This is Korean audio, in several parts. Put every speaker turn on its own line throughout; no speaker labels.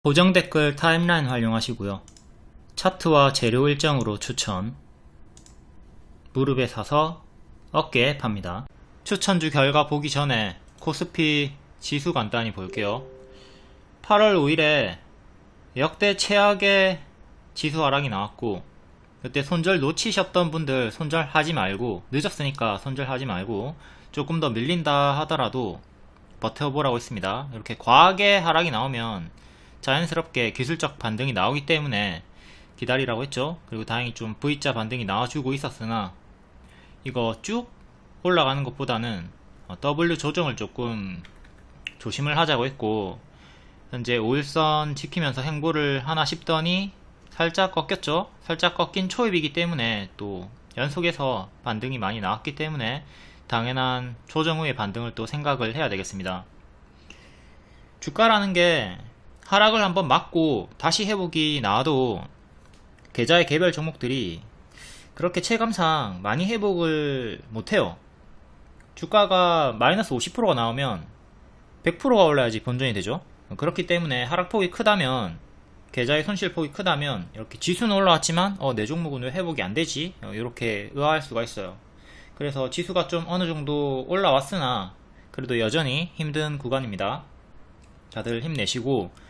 고정 댓글 타임라인 활용하시고요. 차트와 재료 일정으로 추천. 무릎에 사서 어깨에 팝니다. 추천주 결과 보기 전에 코스피 지수 간단히 볼게요. 8월 5일에 역대 최악의 지수 하락이 나왔고, 그때 손절 놓치셨던 분들 손절하지 말고, 늦었으니까 손절하지 말고 조금 더 밀린다 하더라도 버텨보라고 했습니다. 이렇게 과하게 하락이 나오면 자연스럽게 기술적 반등이 나오기 때문에 기다리라고 했죠. 그리고 다행히 좀 V자 반등이 나와주고 있었으나, 이거 쭉 올라가는 것보다는 W 조정을 조금 조심을 하자고 했고, 현재 5일선 지키면서 행보를 하나 싶더니 살짝 꺾였죠. 살짝 꺾인 초입이기 때문에 또 연속해서 반등이 많이 나왔기 때문에 당연한 조정 후의 반등을 또 생각을 해야 되겠습니다. 주가라는 게 하락을 한번 맞고 다시 회복이 나와도 계좌의 개별 종목들이 그렇게 체감상 많이 회복을 못해요. 주가가 마이너스 50%가 나오면 100%가 올라야지 본전이 되죠. 그렇기 때문에 하락폭이 크다면, 계좌의 손실폭이 크다면 이렇게 지수는 올라왔지만 내 종목은 왜 회복이 안되지? 이렇게 의아할 수가 있어요. 그래서 지수가 좀 어느정도 올라왔으나 그래도 여전히 힘든 구간입니다. 다들 힘내시고,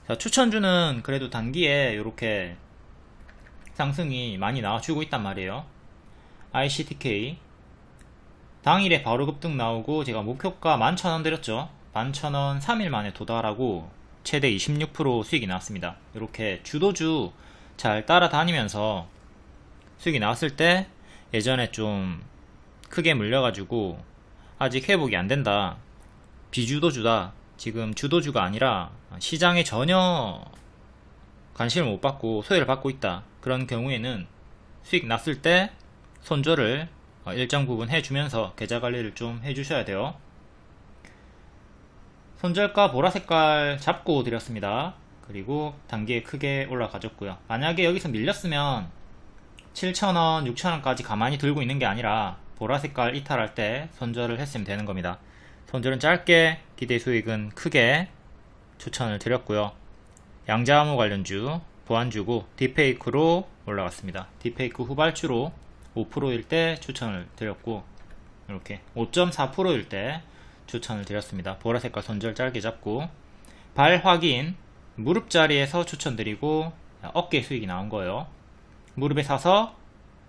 자, 추천주는 그래도 단기에 이렇게 상승이 많이 나와주고 있단 말이에요. ICTK 당일에 바로 급등 나오고, 제가 목표가 11,000원 드렸죠. 11,000원 3일 만에 도달하고 최대 26% 수익이 나왔습니다. 이렇게 주도주 잘 따라다니면서 수익이 나왔을 때, 예전에 좀 크게 물려가지고 아직 회복이 안된다, 비주도주다, 지금 주도주가 아니라 시장에 전혀 관심을 못 받고 소외를 받고 있다, 그런 경우에는 수익 났을 때 손절을 일정 부분 해주면서 계좌 관리를 좀 해주셔야 돼요. 손절가 보라색깔 잡고 드렸습니다. 그리고 단기에 크게 올라가졌고요. 만약에 여기서 밀렸으면 7,000원, 6,000원까지 가만히 들고 있는 게 아니라 보라색깔 이탈할 때 손절을 했으면 되는 겁니다. 손절은 짧게, 기대 수익은 크게 추천을 드렸고요. 양자암호 관련주, 보안주고 딥페이크로 올라갔습니다. 딥페이크 후발주로 5%일 때 추천을 드렸고, 이렇게 5.4%일 때 추천을 드렸습니다. 보라색깔 손절 짧게 잡고, 발 확인 무릎 자리에서 추천드리고 어깨 수익이 나온 거예요. 무릎에 사서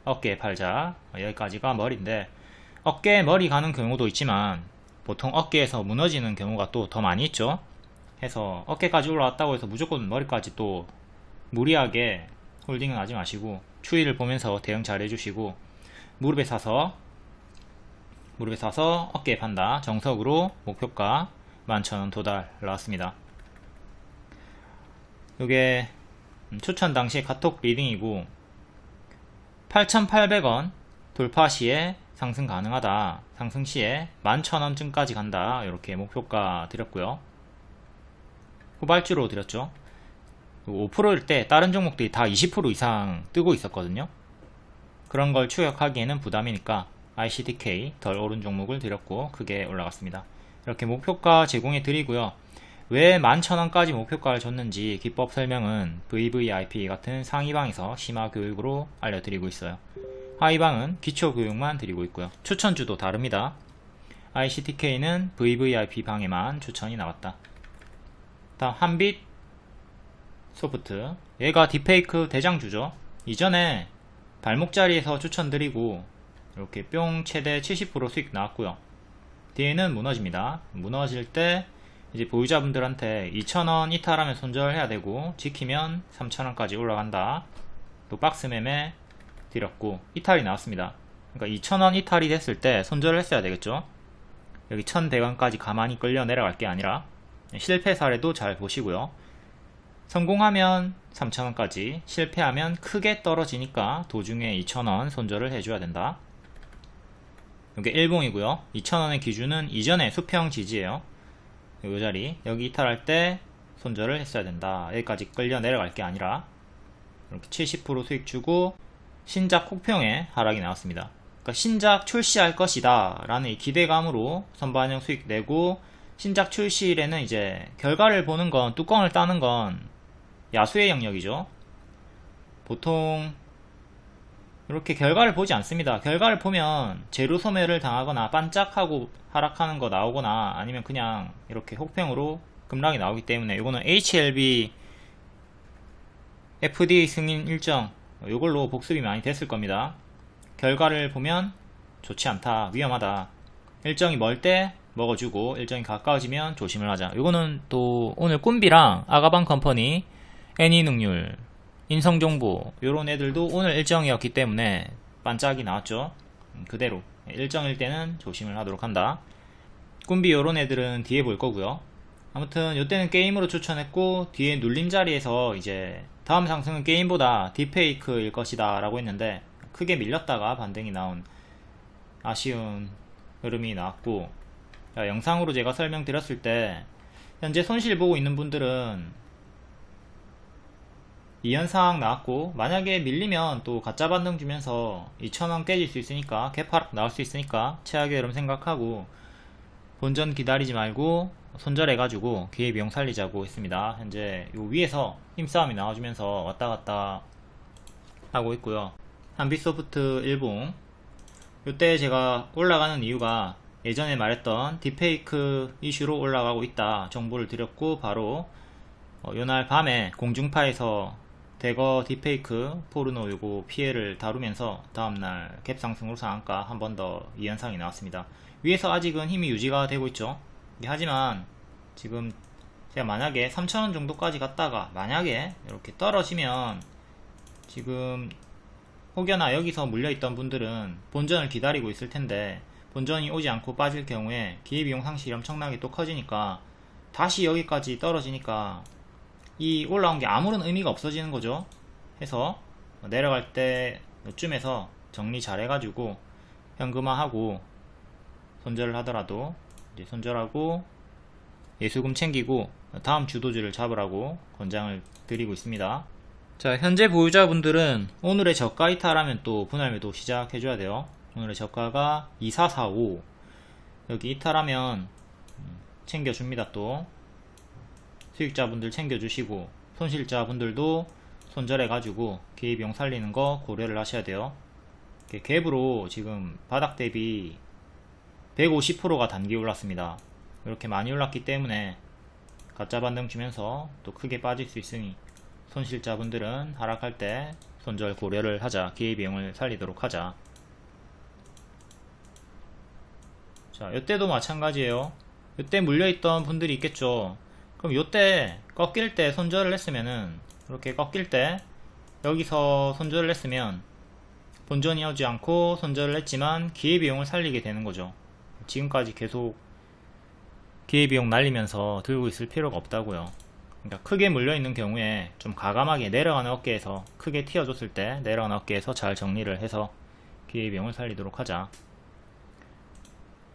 어깨에 팔자. 여기까지가 머리인데, 어깨에 머리 가는 경우도 있지만 보통 어깨에서 무너지는 경우가 또 더 많이 있죠. 해서 어깨까지 올라왔다고 해서 무조건 머리까지 또 무리하게 홀딩은 하지 마시고 추이를 보면서 대응 잘 해주시고, 무릎에 사서 어깨에 판다. 정석으로 목표가 11,000원 도달 나왔습니다. 이게 추천 당시 카톡 리딩이고, 8,800원 돌파 시에 상승 가능하다, 상승 시에 11,000원쯤까지 간다, 이렇게 목표가 드렸고요. 후발주로 드렸죠. 5%일 때 다른 종목들이 다 20% 이상 뜨고 있었거든요. 그런 걸 추격하기에는 부담이니까 ICTK 덜 오른 종목을 드렸고 크게 올라갔습니다. 이렇게 목표가 제공해 드리고요. 왜 11,000원까지 목표가를 줬는지 기법 설명은 VVIP 같은 상위방에서 심화 교육으로 알려드리고 있어요. 하위방은 기초 교육만 드리고 있고요. 추천주도 다릅니다. ICTK는 VVIP 방에만 추천이 나왔다. 다음 한빛 소프트, 얘가 딥페이크 대장주죠. 이전에 발목 자리에서 추천드리고 이렇게 뿅 최대 70% 수익 나왔고요. 뒤에는 무너집니다. 무너질 때 이제 보유자분들한테 2,000원 이탈하면 손절해야 되고, 지키면 3,000원까지 올라간다. 또 박스 매매 드렸고 이탈이 나왔습니다. 그러니까 2,000원 이탈이 됐을 때 손절을 했어야 되겠죠. 여기 1,100원까지 가만히 끌려 내려갈 게 아니라 실패 사례도 잘 보시고요. 성공하면 3,000원까지, 실패하면 크게 떨어지니까 도중에 2,000원 손절을 해줘야 된다. 이게 일봉이고요. 2,000원의 기준은 이전에 수평 지지예요. 이 자리, 여기 이탈할 때 손절을 했어야 된다. 여기까지 끌려 내려갈 게 아니라. 이렇게 70% 수익 주고 신작 혹평에 하락이 나왔습니다. 그러니까 신작 출시할 것이다 라는 이 기대감으로 선반영 수익 내고 신작 출시일에는 이제 결과를 보는 건, 뚜껑을 따는 건 야수의 영역이죠. 보통 이렇게 결과를 보지 않습니다. 결과를 보면 재료 소멸을 당하거나 반짝하고 하락하는 거 나오거나 아니면 그냥 이렇게 혹평으로 급락이 나오기 때문에 이거는 HLB FDA 승인 일정, 이걸로 복습이 많이 됐을 겁니다. 결과를 보면 좋지 않다, 위험하다, 일정이 멀 때 먹어주고 일정이 가까워지면 조심을 하자. 이거는 또 오늘 꿈비랑 아가방 컴퍼니, 애니능률, 인성정보 요런 애들도 오늘 일정이었기 때문에 반짝이 나왔죠. 그대로 일정일 때는 조심을 하도록 한다. 꿈비 요런 애들은 뒤에 볼 거고요. 아무튼 요때는 게임으로 추천했고, 뒤에 눌림 자리에서 이제 다음 상승은 게임보다 딥페이크일 것이다 라고 했는데 크게 밀렸다가 반등이 나온 아쉬운 흐름이 나왔고, 영상으로 제가 설명드렸을 때 현재 손실 보고 있는 분들은 이 현상 나왔고, 만약에 밀리면 또 가짜 반등 주면서 2,000원 깨질 수 있으니까, 개파락 나올 수 있으니까 최악의 흐름 생각하고 본전 기다리지 말고 손절해가지고 기회비용 살리자고 했습니다. 현재 요 위에서 힘싸움이 나와주면서 왔다갔다 하고 있고요. 한빛소프트 일봉, 요때 제가 올라가는 이유가 예전에 말했던 딥페이크 이슈로 올라가고 있다 정보를 드렸고, 바로 요날 밤에 공중파에서 대거 딥페이크 포르노 요거 피해를 다루면서 다음날 갭상승으로 상한가 한 번 더 이 현상이 나왔습니다. 위에서 아직은 힘이 유지가 되고 있죠. 하지만 지금 제가 만약에 3,000원 정도까지 갔다가 만약에 이렇게 떨어지면, 지금 혹여나 여기서 물려있던 분들은 본전을 기다리고 있을 텐데 본전이 오지 않고 빠질 경우에 기회비용 상실이 엄청나게 또 커지니까 다시 여기까지 떨어지니까 이 올라온 게 아무런 의미가 없어지는 거죠. 해서 내려갈 때 요쯤에서 정리 잘 해가지고 현금화하고, 손절을 하더라도 이제 손절하고 예수금 챙기고 다음 주도주를 잡으라고 권장을 드리고 있습니다. 자, 현재 보유자분들은 오늘의 저가 이탈하면 또 분할 매도 시작해줘야 돼요. 오늘의 저가가 2445, 여기 이탈하면 챙겨줍니다. 또 수익자분들 챙겨주시고, 손실자분들도 손절해가지고 기회비용 살리는 거 고려를 하셔야 돼요. 갭으로 지금 바닥 대비 150%가 단기 올랐습니다. 이렇게 많이 올랐기 때문에 가짜 반등 주면서 또 크게 빠질 수 있으니 손실자분들은 하락할 때 손절 고려를 하자, 기회비용을 살리도록 하자. 자, 요때도 마찬가지예요. 요때 물려있던 분들이 있겠죠. 그럼 요때 꺾일 때 손절을 했으면은, 이렇게 꺾일 때 여기서 손절을 했으면 본전이 오지 않고 손절을 했지만 기회비용을 살리게 되는 거죠. 지금까지 계속 기회비용 날리면서 들고 있을 필요가 없다고요. 그러니까 크게 물려있는 경우에 좀 가감하게 내려가는 어깨에서 크게 튀어줬을 때 내려가는 어깨에서 잘 정리를 해서 기회비용을 살리도록 하자.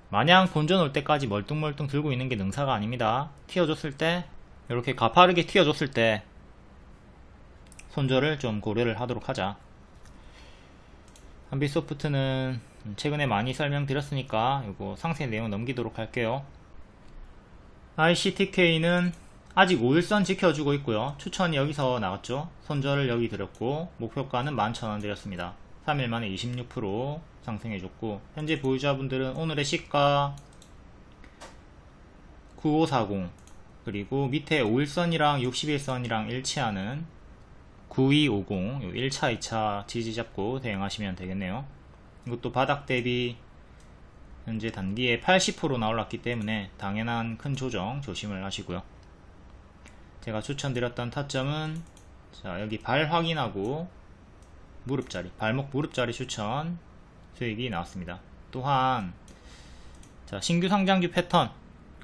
마냥 본전 올 때까지 멀뚱멀뚱 들고 있는 게 능사가 아닙니다. 튀어줬을 때, 이렇게 가파르게 튀어줬을 때 손절을 좀 고려를 하도록 하자. 한빛소프트는 최근에 많이 설명드렸으니까 이거 상세 내용 넘기도록 할게요. ICTK는 아직 5일선 지켜주고 있고요. 추천이 여기서 나왔죠. 손절을 여기 드렸고, 목표가는 11,000원 드렸습니다. 3일 만에 26% 상승해줬고, 현재 보유자분들은 오늘의 시가 9540, 그리고 밑에 5일선이랑 61선이랑 일치하는 9250, 요 1차 2차 지지 잡고 대응하시면 되겠네요. 이것도 바닥 대비 현재 단기에 80% 나올랐기 때문에 당연한 큰 조정 조심을 하시고요. 제가 추천드렸던 타점은, 자, 여기 발 확인하고 무릎자리, 발목 무릎자리 추천 수익이 나왔습니다. 또한 자, 신규 상장주 패턴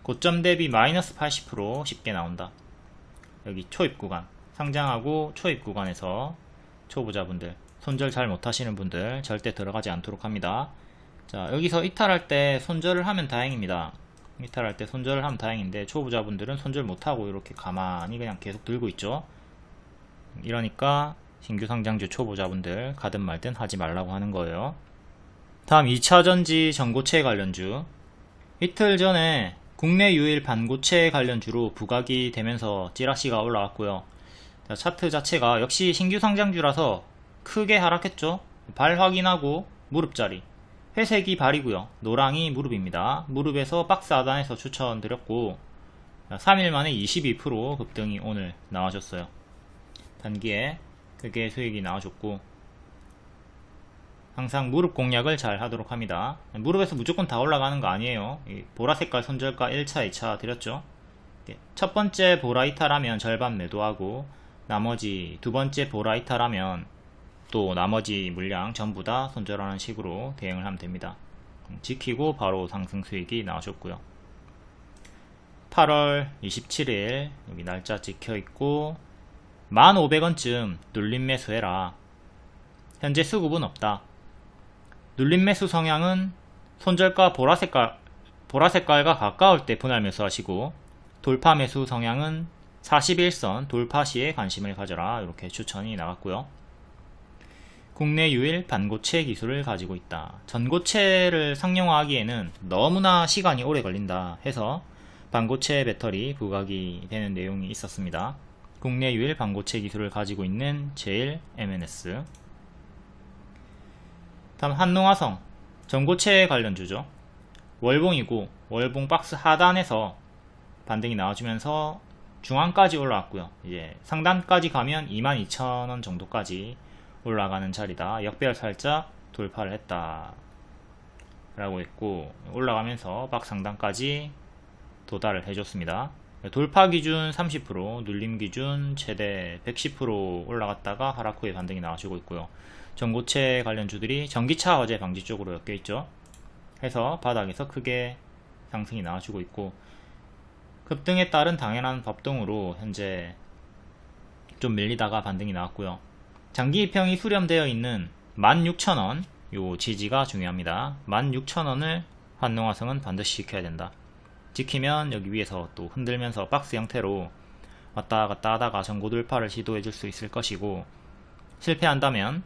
고점 대비 마이너스 80% 쉽게 나온다. 여기 초입 구간, 상장하고 초입 구간에서 초보자분들, 손절 잘 못하시는 분들 절대 들어가지 않도록 합니다. 자, 여기서 이탈할 때 손절을 하면 다행입니다. 이탈할 때 손절을 하면 다행인데, 초보자분들은 손절 못하고 이렇게 가만히 그냥 계속 들고 있죠. 이러니까 신규 상장주 초보자분들 가든 말든 하지 말라고 하는 거예요. 다음 2차전지 전고체 관련주, 이틀 전에 국내 유일 반고체 관련주로 부각이 되면서 찌라시가 올라왔고요. 차트 자체가 역시 신규 상장주라서 크게 하락했죠. 발 확인하고 무릎자리, 회색이 발이고요, 노랑이 무릎입니다. 무릎에서 박스 하단에서 추천드렸고 3일 만에 22% 급등이 오늘 나와줬어요. 단기에 크게 수익이 나와줬고, 항상 무릎 공략을 잘 하도록 합니다. 무릎에서 무조건 다 올라가는 거 아니에요. 보라색깔 손절가 1차 2차 드렸죠. 첫 번째 보라 이탈하면 절반 매도하고, 나머지 두 번째 보라 이탈하면 또 나머지 물량 전부 다 손절하는 식으로 대응을 하면 됩니다. 지키고 바로 상승 수익이 나오셨고요. 8월 27일 여기 날짜 찍혀있고 1,500원쯤 눌림 매수해라. 현재 수급은 없다. 눌림 매수 성향은 손절가 보라색깔과 가까울 때 분할 매수하시고, 돌파 매수 성향은 41선 돌파 시에 관심을 가져라, 이렇게 추천이 나갔고요. 국내 유일 반고체 기술을 가지고 있다. 전고체를 상용화하기에는 너무나 시간이 오래 걸린다 해서 반고체 배터리 부각이 되는 내용이 있었습니다. 국내 유일 반고체 기술을 가지고 있는 제일 MNS. 다음 한농화성, 전고체 관련주죠. 월봉이고 월봉 박스 하단에서 반등이 나와주면서 중앙까지 올라왔고요. 이제 상단까지 가면 22,000원 정도까지 올라가는 자리다. 역배열 살짝 돌파를 했다 라고 했고, 올라가면서 박스 상단까지 도달을 해줬습니다. 돌파 기준 30%, 눌림 기준 최대 110% 올라갔다가 하락 후에 반등이 나와주고 있고요. 전고체 관련주들이 전기차 화재 방지 쪽으로 엮여있죠. 해서 바닥에서 크게 상승이 나와주고 있고, 급등에 따른 당연한 법동으로 현재 좀 밀리다가 반등이 나왔고요. 장기 이평이 수렴되어 있는 16,000원, 요 지지가 중요합니다. 16,000원을 한농화성은 반드시 지켜야 된다. 지키면 여기 위에서 또 흔들면서 박스 형태로 왔다 갔다 하다가 전고 돌파를 시도해 줄 수 있을 것이고, 실패한다면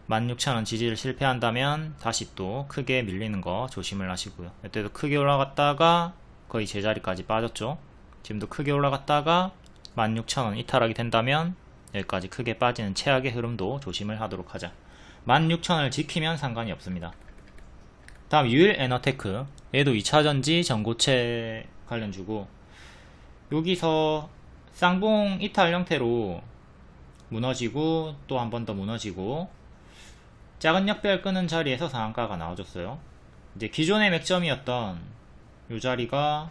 16,000원 지지를 실패한다면 다시 또 크게 밀리는 거 조심을 하시고요. 이때도 크게 올라갔다가 거의 제자리까지 빠졌죠. 지금도 크게 올라갔다가 16,000원 이탈하게 된다면 여기까지 크게 빠지는 최악의 흐름도 조심을 하도록 하자. 16,000원을 지키면 상관이 없습니다. 다음 유일 에너테크, 얘도 2차전지 전고체 관련주고, 여기서 쌍봉 이탈 형태로 무너지고 또 한 번 더 무너지고 작은 역배열 끄는 자리에서 상한가가 나와줬어요. 이제 기존의 맥점이었던 이 자리가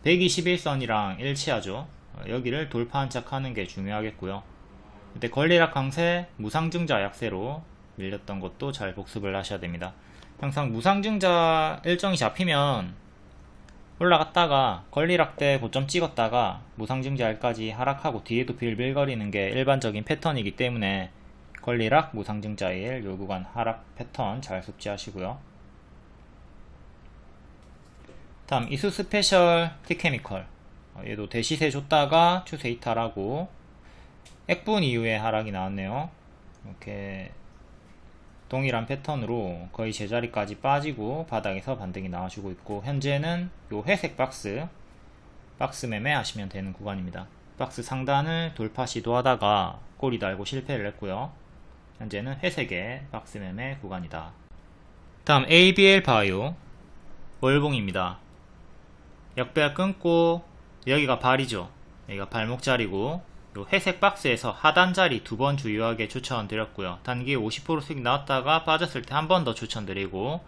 121선이랑 일치하죠. 여기를 돌파한 척 하는 게 중요하겠고요. 그때 권리락 강세, 무상증자 약세로 밀렸던 것도 잘 복습을 하셔야 됩니다. 항상 무상증자 일정이 잡히면 올라갔다가 권리락 때 고점 찍었다가 무상증자일까지 하락하고 뒤에도 빌빌거리는 게 일반적인 패턴이기 때문에 권리락 무상증자일 요 구간 하락 패턴 잘 숙지하시고요. 다음 이수 스페셜 티케미컬, 얘도 대시세 줬다가 추세 이탈하고 액분 이후에 하락이 나왔네요. 이렇게 동일한 패턴으로 거의 제자리까지 빠지고 바닥에서 반등이 나와주고 있고, 현재는 요 회색 박스 매매 하시면 되는 구간입니다. 박스 상단을 돌파 시도하다가 꼬리 달고 실패를 했고요. 현재는 회색의 박스 매매 구간이다. 다음 ABL 바이오 월봉입니다. 역배열 끊고 여기가 발이죠. 여기가 발목 자리고, 요 회색 박스에서 하단 자리 두 번 주요하게 추천드렸고요. 단기 50% 수익 나왔다가 빠졌을 때 한 번 더 추천드리고,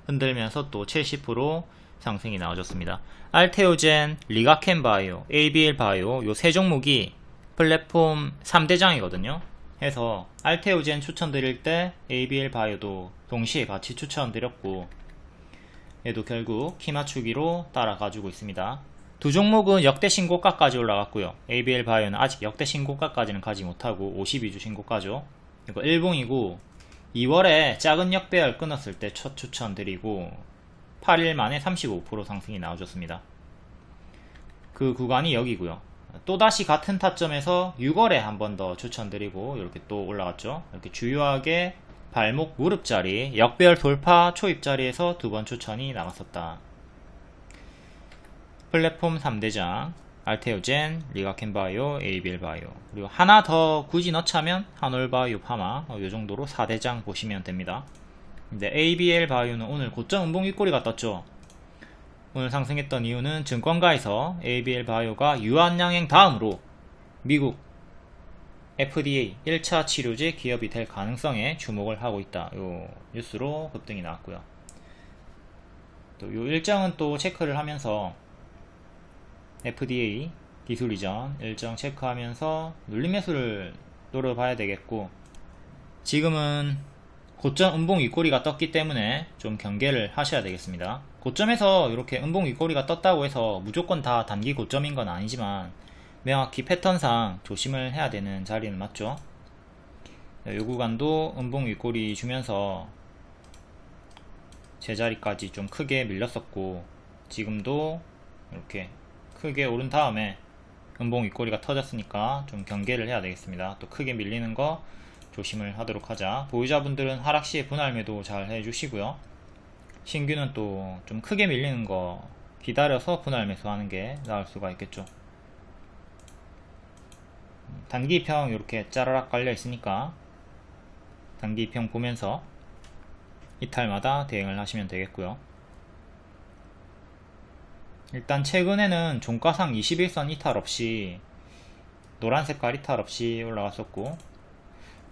흔들면서 또 70% 상승이 나와줬습니다. 알테오젠, 리가켄 바이오, ABL 바이오 요 세 종목이 플랫폼 3대장이거든요. 해서 알테오젠 추천드릴 때 ABL 바이오도 동시에 같이 추천드렸고, 얘도 결국 키 맞추기로 따라가지고 있습니다. 두 종목은 역대 신고가까지 올라갔고요. ABL 바이오는 아직 역대 신고가까지는 가지 못하고 52주 신고가죠. 이거 일봉이고 2월에 작은 역배열 끊었을 때 첫 추천드리고 8일 만에 35% 상승이 나와줬습니다. 그 구간이 여기고요. 또다시 같은 타점에서 6월에 한 번 더 추천드리고 이렇게 또 올라갔죠. 이렇게 주요하게 발목 무릎 자리 역배열 돌파 초입 자리에서 두 번 추천이 나갔었다. 플랫폼 3대장, 알테오젠, 리가켄바이오, ABL바이오, 그리고 하나 더 굳이 넣자면 한올바이오, 파마, 요 정도로 4대장 보시면 됩니다. 근데 ABL바이오는 오늘 고점 음봉 윗꼬리가 떴죠. 오늘 상승했던 이유는 증권가에서 ABL바이오가 유한양행 다음으로 미국 FDA 1차 치료제 기업이 될 가능성에 주목을 하고 있다. 요 뉴스로 급등이 나왔고요. 또 요 일정은 또 체크를 하면서 FDA 기술 이전 일정 체크하면서 눌림 매수를 노려봐야 되겠고, 지금은 고점 음봉 윗꼬리가 떴기 때문에 좀 경계를 하셔야 되겠습니다. 고점에서 이렇게 음봉 윗꼬리가 떴다고 해서 무조건 다 단기 고점인 건 아니지만 명확히 패턴상 조심을 해야 되는 자리는 맞죠. 요 구간도 음봉 윗꼬리 주면서 제자리까지 좀 크게 밀렸었고, 지금도 이렇게 크게 오른 다음에 음봉 윗꼬리가 터졌으니까 좀 경계를 해야 되겠습니다. 또 크게 밀리는 거 조심을 하도록 하자. 보유자분들은 하락시에 분할 매도 잘 해주시고요. 신규는 또 좀 크게 밀리는 거 기다려서 분할 매수하는 게 나을 수가 있겠죠. 단기평 이렇게 짜라락 깔려 있으니까 단기평 보면서 이탈마다 대응을 하시면 되겠고요. 일단 최근에는 종가상 21선 이탈 없이, 노란 색깔 이탈 없이 올라갔었고,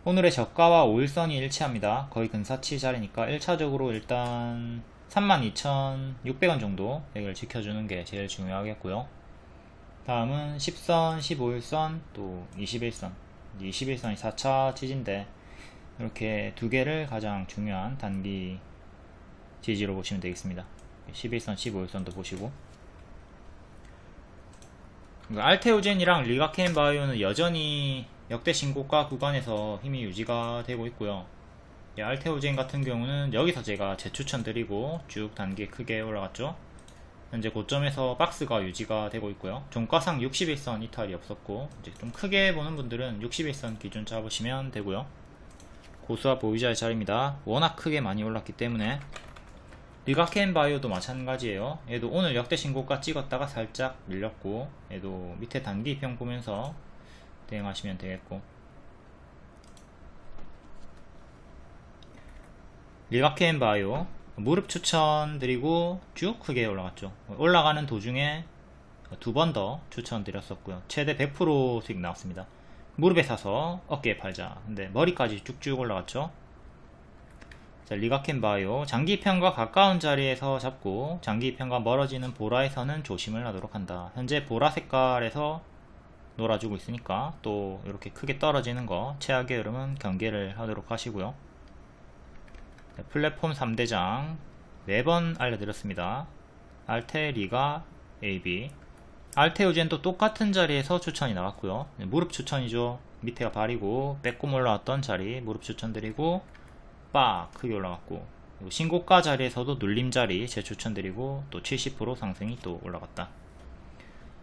오늘의 저가와 5일선이 일치합니다. 거의 근사치 자리니까 1차적으로 일단 32,600원 정도 여기를 지켜주는 게 제일 중요하겠고요. 다음은 10선, 15일선, 또 21선. 21선이 4차 지지인데 이렇게 두 개를 가장 중요한 단기 지지로 보시면 되겠습니다. 11선, 15일선도 보시고, 알테오젠이랑 리가켄바이오는 여전히 역대 신고가 구간에서 힘이 유지가 되고 있고요. 알테오젠 같은 경우는 여기서 제가 재추천드리고 쭉 단계 크게 올라갔죠. 현재 고점에서 박스가 유지가 되고 있고요. 종가상 61선 이탈이 없었고, 이제 좀 크게 보는 분들은 61선 기준 잡으시면 되고요. 고수와 보유자의 자리입니다. 워낙 크게 많이 올랐기 때문에. 리가켄바이오도 마찬가지예요. 얘도 오늘 역대 신고가 찍었다가 살짝 밀렸고, 얘도 밑에 단기평 보면서 대응하시면 되겠고, 리가켄바이오 무릎 추천드리고 쭉 크게 올라갔죠. 올라가는 도중에 두 번 더 추천드렸었고요. 최대 100% 수익 나왔습니다. 무릎에 사서 어깨에 팔자. 근데 머리까지 쭉쭉 올라갔죠. 자, 리가켄바이오 장기평과 가까운 자리에서 잡고 장기평과 멀어지는 보라에서는 조심을 하도록 한다. 현재 보라 색깔에서 놀아주고 있으니까 또 이렇게 크게 떨어지는 거 최악의 흐름은 경계를 하도록 하시고요. 네, 플랫폼 3대장 4번 알려드렸습니다. 알테, 리가, AB. 알테오젠도 똑같은 자리에서 추천이 나왔고요. 네, 무릎 추천이죠. 밑에가 발이고 빼꼼 올라왔던 자리 무릎 추천드리고 빡 크게 올라갔고, 신고가 자리에서도 눌림 자리 재추천드리고 또 70% 상승이 또 올라갔다.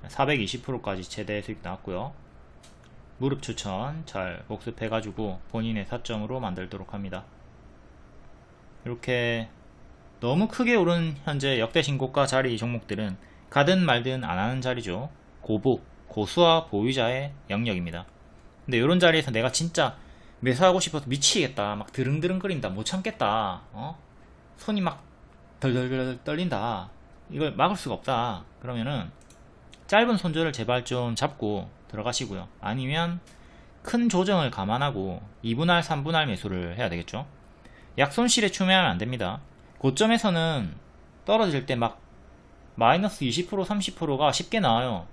420%까지 최대 수익 나왔고요. 무릎 추천 잘 복습해가지고 본인의 타점으로 만들도록 합니다. 이렇게 너무 크게 오른 현재 역대 신고가 자리 종목들은 가든 말든 안하는 자리죠. 고수와 보유자의 영역입니다. 근데 이런 자리에서 내가 진짜 매수하고 싶어서 미치겠다, 막 드릉드릉거린다, 못 참겠다, 손이 막 덜덜덜 떨린다, 이걸 막을 수가 없다, 그러면은 짧은 손절을 제발 좀 잡고 들어가시고요. 아니면 큰 조정을 감안하고 2분할 3분할 매수를 해야 되겠죠. 약손실에 추매하면 안됩니다. 고점에서는 떨어질 때 막 마이너스 20% 30%가 쉽게 나와요.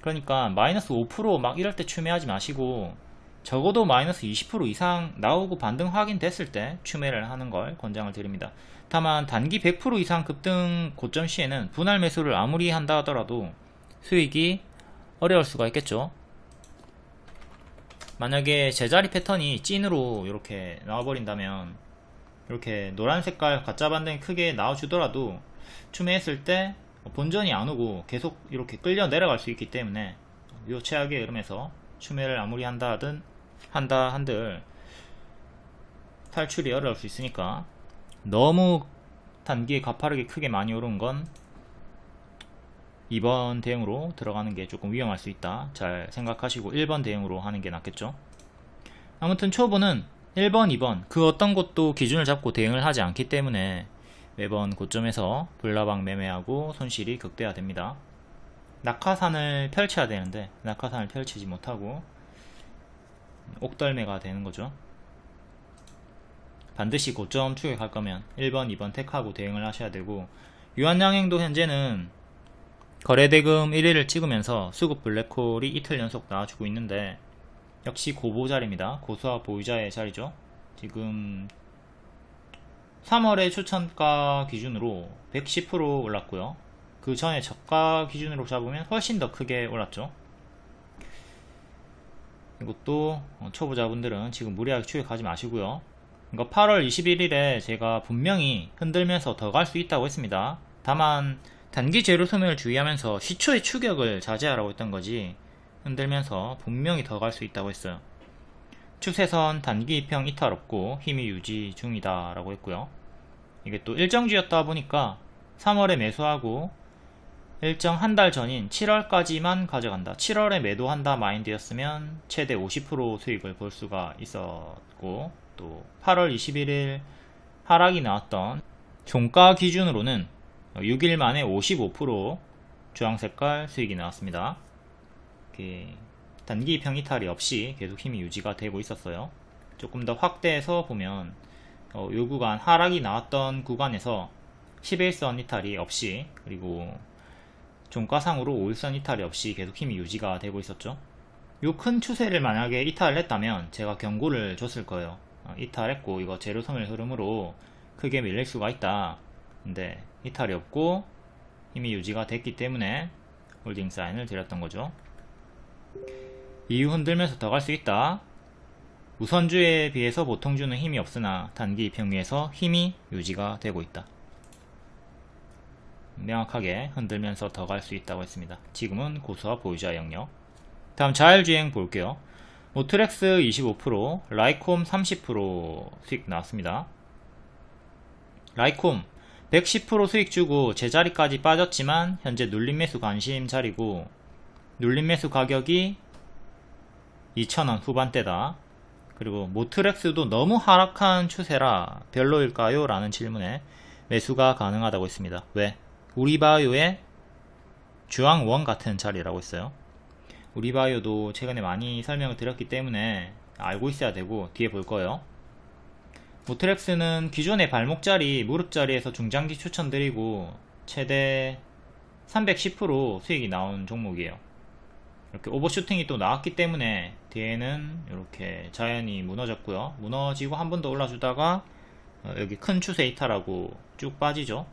그러니까 마이너스 5% 이럴 때 추매하지 마시고, 적어도 마이너스 20% 이상 나오고 반등 확인됐을 때 추매를 하는 걸 권장을 드립니다. 다만 단기 100% 이상 급등 고점 시에는 분할 매수를 아무리 한다 하더라도 수익이 어려울 수가 있겠죠. 만약에 제자리 패턴이 찐으로 이렇게 나와버린다면, 이렇게 노란 색깔 가짜 반등이 크게 나와주더라도 추매했을 때 본전이 안 오고 계속 이렇게 끌려 내려갈 수 있기 때문에, 이 최악의 흐름에서 추매를 아무리 한다 한들 탈출이 어려울 수 있으니까, 너무 단기에 가파르게 크게 많이 오른 건 2번 대응으로 들어가는 게 조금 위험할 수 있다. 잘 생각하시고 1번 대응으로 하는 게 낫겠죠. 아무튼 초보는 1번, 2번 그 어떤 것도 기준을 잡고 대응을 하지 않기 때문에 매번 고점에서 불나방 매매하고 손실이 극대화됩니다. 낙하산을 펼쳐야 되는데 낙하산을 펼치지 못하고 옥덜매가 되는 거죠. 반드시 고점 추격할 거면 1번, 2번 택하고 대응을 하셔야 되고, 유한양행도 현재는 거래대금 1위를 찍으면서 수급 블랙홀이 이틀 연속 나와주고 있는데 역시 고보 자리입니다. 고수와 보유자의 자리죠. 지금 3월의 추천가 기준으로 110% 올랐고요. 그 전에 저가 기준으로 잡으면 훨씬 더 크게 올랐죠. 이것도 초보자분들은 지금 무리하게 추격하지 마시고요. 이거 8월 21일에 제가 분명히 흔들면서 더 갈 수 있다고 했습니다. 다만 단기 재료 소멸을 주의하면서 시초의 추격을 자제하라고 했던 거지, 흔들면서 분명히 더 갈 수 있다고 했어요. 추세선 단기 입형 이탈 없고 힘이 유지 중이다 라고 했고요. 이게 또 일정주였다 보니까 3월에 매수하고 일정 한 달 전인 7월까지만 가져간다, 7월에 매도한다 마인드였으면 최대 50% 수익을 볼 수가 있었고, 또 8월 21일 하락이 나왔던 종가 기준으로는 6일 만에 55% 주황색깔 수익이 나왔습니다. 단기 입형 이탈이 없이 계속 힘이 유지가 되고 있었어요. 조금 더 확대해서 보면 요 구간, 하락이 나왔던 구간에서 11선 이탈이 없이, 그리고 종가상으로 5일선 이탈이 없이 계속 힘이 유지가 되고 있었죠. 요 큰 추세를 만약에 이탈을 했다면 제가 경고를 줬을 거예요. 이탈했고 이거 재료 소멸 흐름으로 크게 밀릴 수가 있다. 근데 이탈이 없고 힘이 유지가 됐기 때문에 홀딩 사인을 드렸던 거죠. 이후 흔들면서 더 갈 수 있다. 우선주에 비해서 보통주는 힘이 없으나 단기 입형위에서 힘이 유지가 되고 있다. 명확하게 흔들면서 더 갈 수 있다고 했습니다. 지금은 고수와 보유자 영역. 다음 자율주행 볼게요. 모트렉스 25%, 라이콤 30% 수익 나왔습니다. 라이콤 110% 수익 주고 제자리까지 빠졌지만 현재 눌림매수 관심 자리고, 눌림매수 가격이 2,000원 후반대다. 그리고 모트렉스도 너무 하락한 추세라 별로일까요? 라는 질문에 매수가 가능하다고 했습니다. 왜? 우리바이오의 주황원 같은 자리라고 했어요. 우리바이오도 최근에 많이 설명을 드렸기 때문에 알고 있어야 되고 뒤에 볼 거예요. 모트렉스는 기존의 발목자리, 무릎자리에서 중장기 추천드리고 최대 310% 수익이 나온 종목이에요. 이렇게 오버슈팅이 또 나왔기 때문에 뒤에는 이렇게 자연히 무너졌고요. 무너지고 한 번 더 올라주다가 여기 큰 추세 이탈하고 쭉 빠지죠.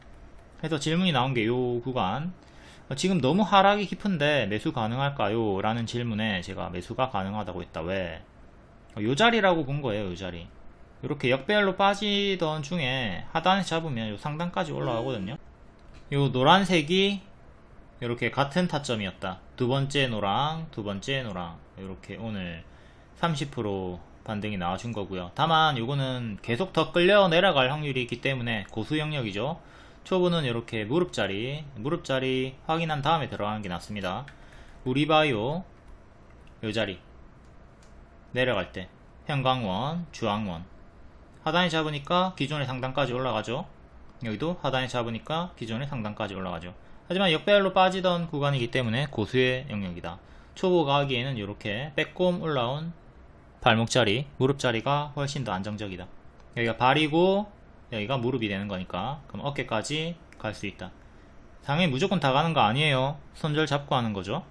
그래서 질문이 나온 게 요 구간, 지금 너무 하락이 깊은데 매수 가능할까요? 라는 질문에 제가 매수가 가능하다고 했다. 왜? 요 자리라고 본 거예요. 요 자리. 이렇게 역배열로 빠지던 중에 하단에서 잡으면 요 상단까지 올라가거든요. 요 노란색이 이렇게 같은 타점이었다. 두 번째 노랑, 두 번째 노랑. 이렇게 오늘 30% 반등이 나와준 거고요. 다만 요거는 계속 더 끌려 내려갈 확률이 있기 때문에 고수 영역이죠. 초보는 이렇게 무릎자리 확인한 다음에 들어가는 게 낫습니다. 우리바이오 요 자리 내려갈 때 형광원, 주황원 하단에 잡으니까 기존의 상단까지 올라가죠. 여기도 하단에 잡으니까 기존의 상단까지 올라가죠. 하지만 역배열로 빠지던 구간이기 때문에 고수의 영역이다. 초보가 하기에는 이렇게 빼꼼 올라온 발목자리, 무릎자리가 훨씬 더 안정적이다. 여기가 발이고 여기가 무릎이 되는 거니까 그럼 어깨까지 갈 수 있다. 당연히 무조건 다 가는 거 아니에요. 손절 잡고 하는 거죠.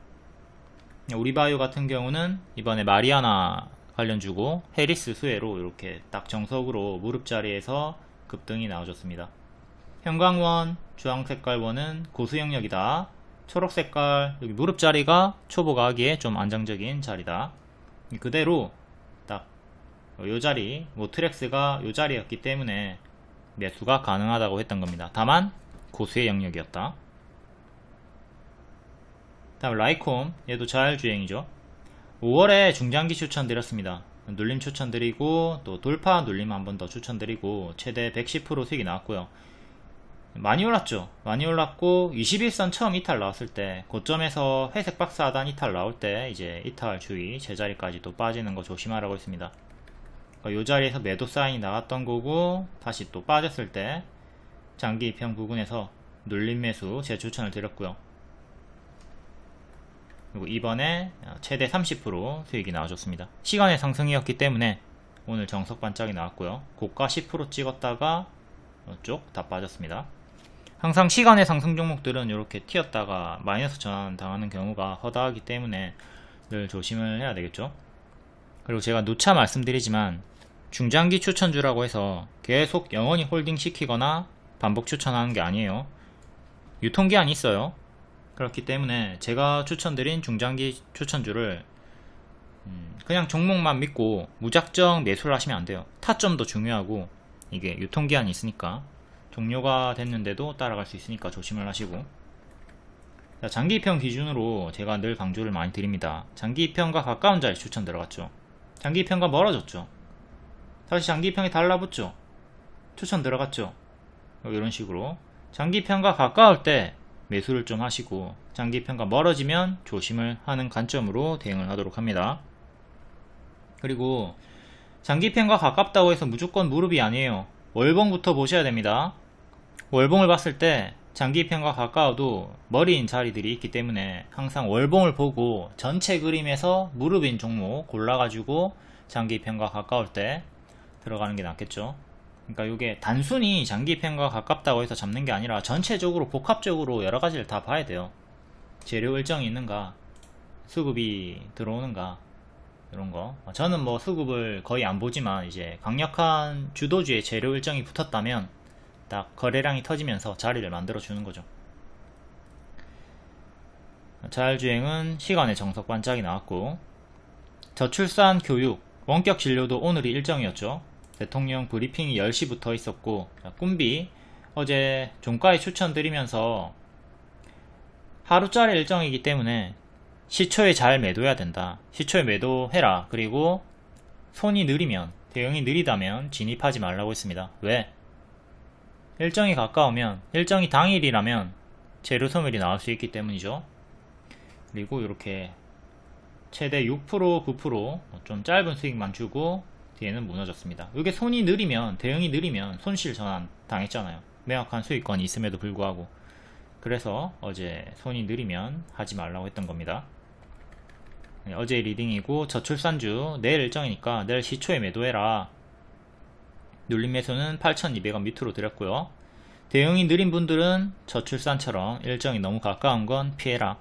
우리바이오 같은 경우는 이번에 마리아나 관련주고 해리스 수혜로 이렇게 딱 정석으로 무릎자리에서 급등이 나와줬습니다. 형광원, 주황색깔 원은 고수 영역이다. 초록색깔 여기 무릎자리가 초보가 하기에 좀 안정적인 자리다. 그대로 딱 요 자리, 모트렉스가 요 자리였기 때문에 매수가 가능하다고 했던 겁니다. 다만 고수의 영역이었다. 다음 라이콤, 얘도 자율주행이죠. 5월에 중장기 추천드렸습니다. 눌림 추천드리고 또 돌파 눌림 한 번 더 추천드리고 최대 110% 수익이 나왔고요. 많이 올랐죠. 많이 올랐고 21선 처음 이탈 나왔을 때 고점에서 회색 박스 하단 이탈 나올 때 이제 이탈 주의, 제자리까지 또 빠지는 거 조심하라고 했습니다. 이 자리에서 매도 사인이 나왔던 거고 다시 또 빠졌을 때 장기 입형 부분에서 눌림 매수 제 추천을 드렸고요. 그리고 이번에 최대 30% 수익이 나와줬습니다. 시간의 상승이었기 때문에 오늘 정석 반짝이 나왔고요. 고가 10% 찍었다가 이쪽 다 빠졌습니다. 항상 시간의 상승 종목들은 이렇게 튀었다가 마이너스 전환 당하는 경우가 허다하기 때문에 늘 조심을 해야 되겠죠. 그리고 제가 누차 말씀드리지만 중장기 추천주라고 해서 계속 영원히 홀딩 시키거나 반복 추천하는 게 아니에요. 유통기한이 있어요. 그렇기 때문에 제가 추천드린 중장기 추천주를 그냥 종목만 믿고 무작정 매수를 하시면 안 돼요. 타점도 중요하고 이게 유통기한이 있으니까 종료가 됐는데도 따라갈 수 있으니까 조심을 하시고. 자, 장기 입형 기준으로 제가 늘 강조를 많이 드립니다. 장기 입형과 가까운 자리 추천 들어갔죠. 장기 입형과 멀어졌죠. 다시 장기 입형이 달라붙죠. 추천 들어갔죠. 이런 식으로 장기 입형과 가까울 때 매수를 좀 하시고 장기 입형과 멀어지면 조심을 하는 관점으로 대응을 하도록 합니다. 그리고 장기 입형과 가깝다고 해서 무조건 무릎이 아니에요. 월봉부터 보셔야 됩니다. 월봉을 봤을 때 장기 입형과 가까워도 머리인 자리들이 있기 때문에 항상 월봉을 보고 전체 그림에서 무릎인 종목 골라가지고 장기 입형과 가까울 때 들어가는 게 낫겠죠. 그러니까 이게 단순히 장기 입형과 가깝다고 해서 잡는 게 아니라 전체적으로 복합적으로 여러 가지를 다 봐야 돼요. 재료 일정이 있는가, 수급이 들어오는가, 이런 거. 저는 뭐 수급을 거의 안 보지만 이제 강력한 주도주의 재료 일정이 붙었다면 딱 거래량이 터지면서 자리를 만들어 주는 거죠. 자율주행은 시간의 정석 반짝이 나왔고, 저출산 교육 원격 진료도 오늘이 일정이었죠. 대통령 브리핑이 10시부터 있었고, 꿈비 어제 종가에 추천드리면서 하루짜리 일정이기 때문에 시초에 잘 매도해야 된다. 시초에 매도해라. 그리고 손이 느리면, 대응이 느리다면 진입하지 말라고 했습니다. 왜? 일정이 가까우면, 일정이 당일이라면 재료 소멸이 나올 수 있기 때문이죠. 그리고 이렇게 최대 6%, 9% 짧은 수익만 주고 뒤에는 무너졌습니다. 이게 손이 느리면, 대응이 느리면 손실 전환 당했잖아요. 명확한 수익권이 있음에도 불구하고. 그래서 어제 손이 느리면 하지 말라고 했던 겁니다. 어제 리딩이고 저출산주 내일 일정이니까 내일 시초에 매도해라. 눌림 매수는 8,200원 밑으로 드렸고요. 대응이 느린 분들은 저출산처럼 일정이 너무 가까운 건 피해라.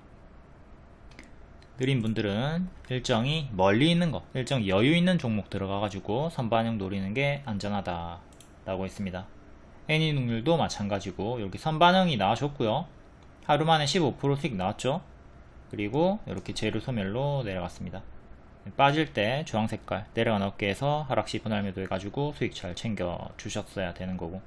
느린 분들은 일정이 멀리 있는 거, 일정 여유 있는 종목 들어가가지고 선반영 노리는 게 안전하다 라고 했습니다. 애니능률도 마찬가지고 여기 선반영이 나와줬고요. 하루 만에 15% 수익 나왔죠. 그리고 이렇게 재료 소멸로 내려갔습니다. 빠질 때 주황색깔 내려간 어깨에서 하락시 분할 매도 해가지고 수익 잘 챙겨 주셨어야 되는 거고,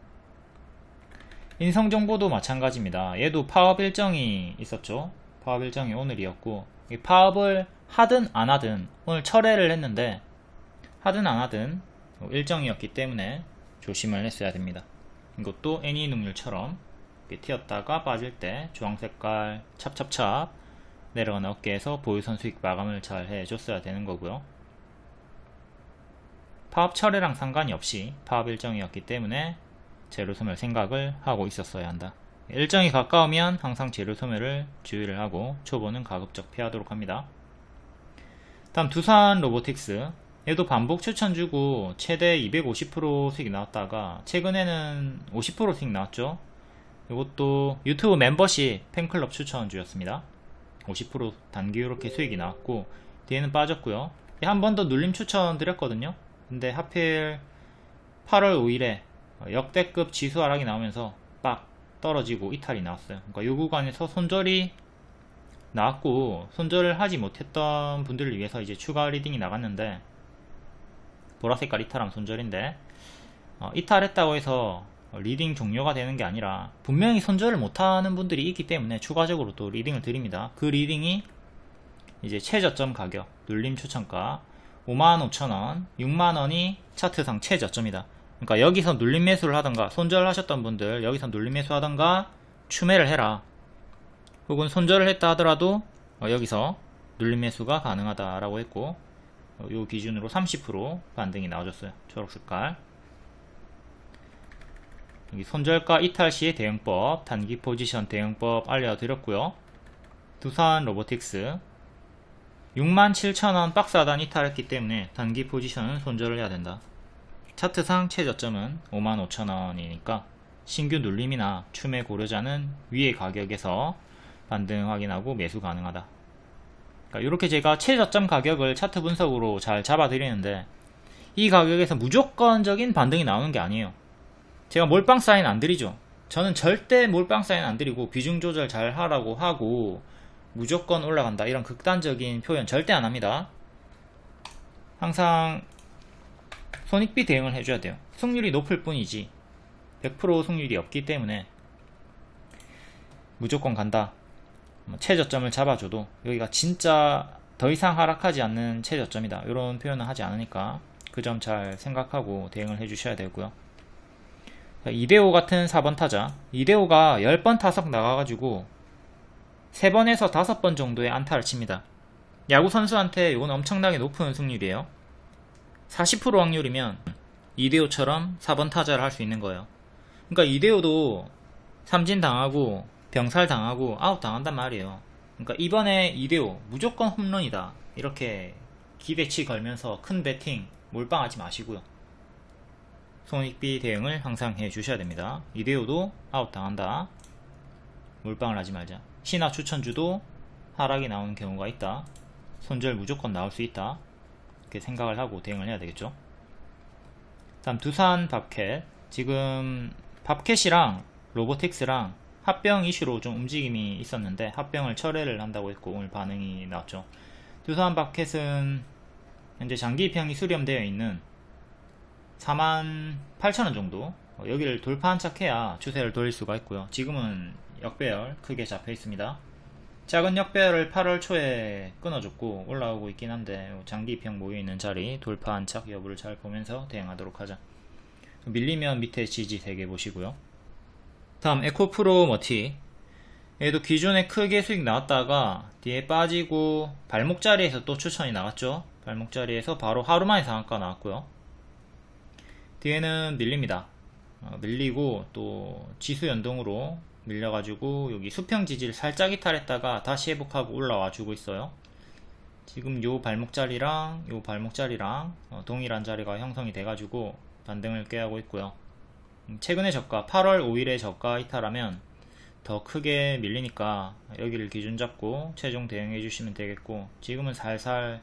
인성정보도 마찬가지입니다. 얘도 파업 일정이 있었죠. 파업 일정이 오늘이었고, 이 파업을 하든 안 하든 오늘 철회를 했는데 하든 안 하든 일정이었기 때문에 조심을 했어야 됩니다. 이것도 애니능률처럼 튀었다가 빠질 때 주황색깔 찹찹찹 내려간 어깨에서 보유선 수익 마감을 잘 해줬어야 되는 거고요. 파업 철회랑 상관이 없이 파업 일정이었기 때문에 재료 소멸 생각을 하고 있었어야 한다. 일정이 가까우면 항상 재료 소멸을 주의를 하고 초보는 가급적 피하도록 합니다. 다음 두산 로보틱스, 얘도 반복 추천 주고 최대 250% 수익이 나왔다가 최근에는 50% 수익 나왔죠. 이것도 유튜브 멤버십 팬클럽 추천주였습니다. 50% 단기 이렇게 수익이 나왔고 뒤에는 빠졌고요. 한 번 더 눌림 추천 드렸거든요. 근데 하필 8월 5일에 역대급 지수 하락이 나오면서 빡 떨어지고 이탈이 나왔어요. 그러니까 이 구간에서 손절이 나왔고, 손절을 하지 못했던 분들을 위해서 이제 추가 리딩이 나갔는데, 보라색깔 이탈하면 손절인데, 이탈했다고 해서 리딩 종료가 되는 게 아니라 분명히 손절을 못하는 분들이 있기 때문에 추가적으로 또 리딩을 드립니다. 그 리딩이 이제 최저점 가격 눌림 추천가 55,000원, 6만원이 차트상 최저점이다. 그러니까 여기서 눌림 매수를 하던가, 손절하셨던 분들 여기서 눌림 매수 하던가 추매를 해라. 혹은 손절을 했다 하더라도 여기서 눌림 매수가 가능하다라고 했고, 요 기준으로 30% 반등이 나와줬어요. 초록색깔. 여기 손절가 이탈 시의 대응법, 단기 포지션 대응법 알려드렸고요. 두산 로보틱스 67,000원 박스 하단 이탈했기 때문에 단기 포지션은 손절을 해야 된다. 차트상 최저점은 55,000원이니까 신규 눌림이나 추매 고려자는 위의 가격에서 반등 확인하고 매수 가능하다. 그러니까 이렇게 제가 최저점 가격을 차트 분석으로 잘 잡아 드리는데, 이 가격에서 무조건적인 반등이 나오는 게 아니에요. 제가 몰빵 사인 안 드리죠. 저는 절대 몰빵 사인 안 드리고 비중 조절 잘 하라고 하고 무조건 올라간다 이런 극단적인 표현 절대 안 합니다. 항상 손익비 대응을 해줘야 돼요. 승률이 높을 뿐이지 100% 승률이 없기 때문에 무조건 간다. 최저점을 잡아줘도 여기가 진짜 더 이상 하락하지 않는 최저점이다 이런 표현을 하지 않으니까 그 점 잘 생각하고 대응을 해주셔야 되고요. 이대호 같은 4번 타자, 이대호가 10번 타석 나가가지고 3번에서 5번 정도의 안타를 칩니다. 야구 선수한테 이건 엄청나게 높은 승률이에요. 40% 확률이면 이대호처럼 4번 타자를 할 수 있는 거예요. 그러니까 이대호도 삼진 당하고 병살 당하고 아웃 당한단 말이에요. 그러니까 이번에 이대호 무조건 홈런이다 이렇게 기대치 걸면서 큰 배팅 몰빵하지 마시고요. 손익비 대응을 항상 해 주셔야 됩니다. 이대호도 아웃 당한다, 몰빵을 하지 말자. 신화 추천주도 하락이 나오는 경우가 있다, 손절 무조건 나올 수 있다, 이렇게 생각을 하고 대응을 해야 되겠죠. 다음 두산 밥캣. 지금 밥캣이랑 로보틱스랑 합병 이슈로 좀 움직임이 있었는데 합병을 철회를 한다고 했고 오늘 반응이 나왔죠. 두산 밥캣은 현재 장기 입형이 수렴되어 있는 48,000원 정도, 여기를 돌파한 척해야 추세를 돌릴 수가 있고요. 지금은 역배열 크게 잡혀 있습니다. 작은 역배열을 8월 초에 끊어줬고 올라오고 있긴 한데 장기 입형 모여있는 자리 돌파한 척 여부를 잘 보면서 대응하도록 하자. 밀리면 밑에 지지 3개 보시고요. 다음 에코프로 머티. 얘도 기존에 크게 수익 나왔다가 뒤에 빠지고 발목 자리에서 또 추천이 나갔죠. 발목 자리에서 바로 하루만에 상한가 나왔고요. 뒤에는 밀립니다. 밀리고 또 지수 연동으로 밀려가지고 여기 수평 지지를 살짝 이탈했다가 다시 회복하고 올라와 주고 있어요. 지금 요 발목 자리랑 요 발목 자리랑 동일한 자리가 형성이 돼가지고 반등을 꾀하고 있고요. 최근의 저가 8월 5일에 저가 이탈하면 더 크게 밀리니까 여기를 기준 잡고 최종 대응해 주시면 되겠고, 지금은 살살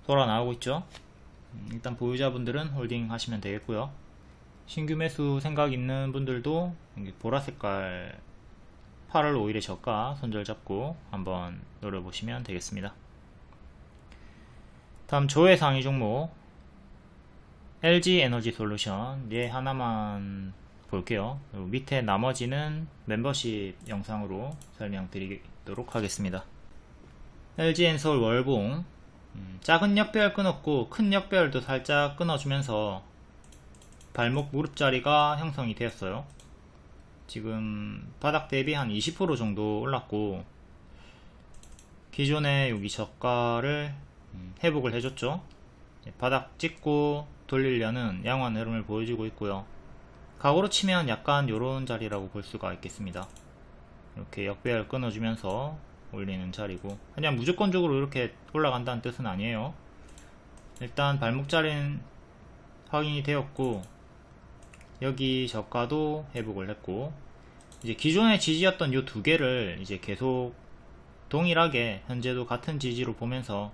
돌아 나오고 있죠. 일단 보유자분들은 홀딩 하시면 되겠고요. 신규 매수 생각 있는 분들도 보라색깔 8월 5일에 저가 손절 잡고 한번 노려보시면 되겠습니다. 다음 조회 상위 종목 LG 에너지 솔루션, 얘 하나만 볼게요. 밑에 나머지는 멤버십 영상으로 설명드리도록 하겠습니다. LG 엔솔 월봉, 작은 역배열 끊었고 큰 역배열도 살짝 끊어주면서 발목 무릎 자리가 형성이 되었어요. 지금 바닥 대비 한 20% 정도 올랐고 기존에 여기 저가를 회복을 해줬죠. 바닥 찍고 돌리려는 양호한 흐름을 보여주고 있고요. 각오로 치면 약간 요런 자리라고 볼 수가 있겠습니다. 이렇게 역배열 끊어주면서 올리는 자리고, 그냥 무조건적으로 이렇게 올라간다는 뜻은 아니에요. 일단 발목 자리는 확인이 되었고 여기 저가도 회복을 했고, 이제 기존의 지지였던 요 두 개를 이제 계속 동일하게 현재도 같은 지지로 보면서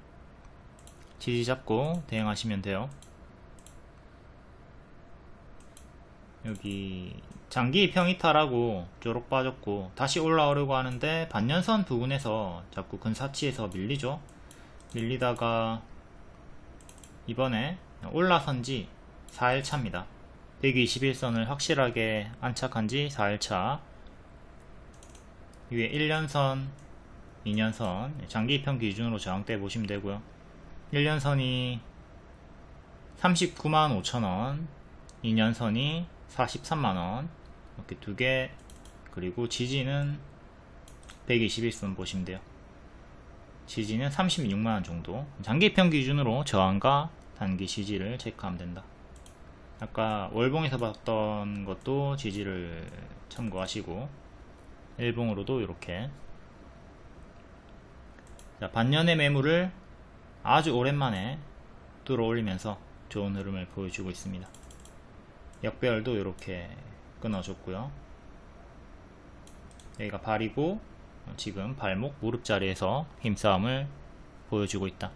지지 잡고 대응하시면 돼요. 여기 장기 입형 이탈하고 쪼록 빠졌고 다시 올라오려고 하는데 반년선 부근에서 자꾸 근사치에서 밀리죠. 밀리다가 이번에 올라선지 4일차입니다. 121선을 확실하게 안착한지 4일차. 위에 1년선, 2년선, 장기 입형 기준으로 저항대 보시면 되고요. 1년선이 395,000원, 2년선이 43만원 이렇게 두 개, 그리고 지지는 121선 보시면 돼요. 지지는 36만원 정도. 장기평 기준으로 저항과 단기 지지를 체크하면 된다. 아까 월봉에서 봤던 것도 지지를 참고하시고, 일봉으로도 이렇게. 자, 반년의 매물을 아주 오랜만에 뚫어 올리면서 좋은 흐름을 보여주고 있습니다. 역배열도 이렇게 끊어줬고요. 여기가 발이고, 지금 발목 무릎 자리에서 힘싸움을 보여주고 있다.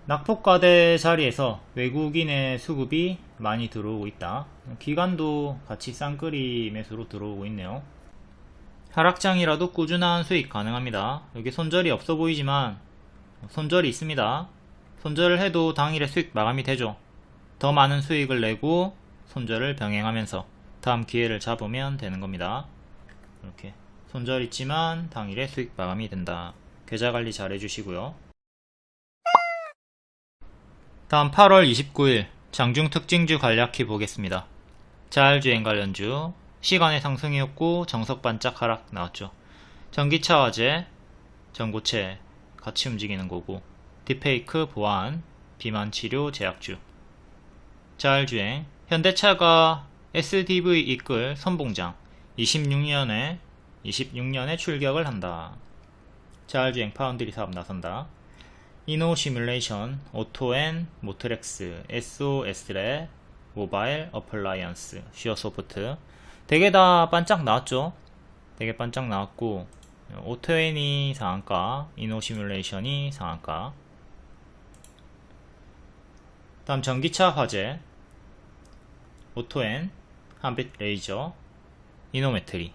낙폭과대 자리에서 외국인의 수급이 많이 들어오고 있다. 기관도 같이 쌍끌이 매수로 들어오고 있네요. 하락장이라도 꾸준한 수익 가능합니다. 여기 손절이 없어 보이지만 손절이 있습니다. 손절을 해도 당일에 수익 마감이 되죠. 더 많은 수익을 내고 손절을 병행하면서 다음 기회를 잡으면 되는 겁니다. 이렇게 손절 있지만 당일에 수익 마감이 된다. 계좌관리 잘 해주시고요. 다음 8월 29일 장중 특징주 간략히 보겠습니다. 자율주행 관련주 시간의 상승이었고 정석 반짝 하락 나왔죠. 전기차 화재, 전고체 같이 움직이는 거고, 딥페이크 보안, 비만 치료 제약주. 자율주행 현대차가 SDV 이끌 선봉장 26년에 출격을 한다. 자율주행 파운드리 사업 나선다. 이노 시뮬레이션, 오토앤 모트렉스, SOS랩, 모바일 어플라이언스, 슈어소프트 되게 다 반짝 나왔죠. 되게 반짝 나왔고, 오토앤이 상한가, 이노 시뮬레이션이 상한가. 다음 전기차 화재, 오토앤, 한빛 레이저, 이노메트리.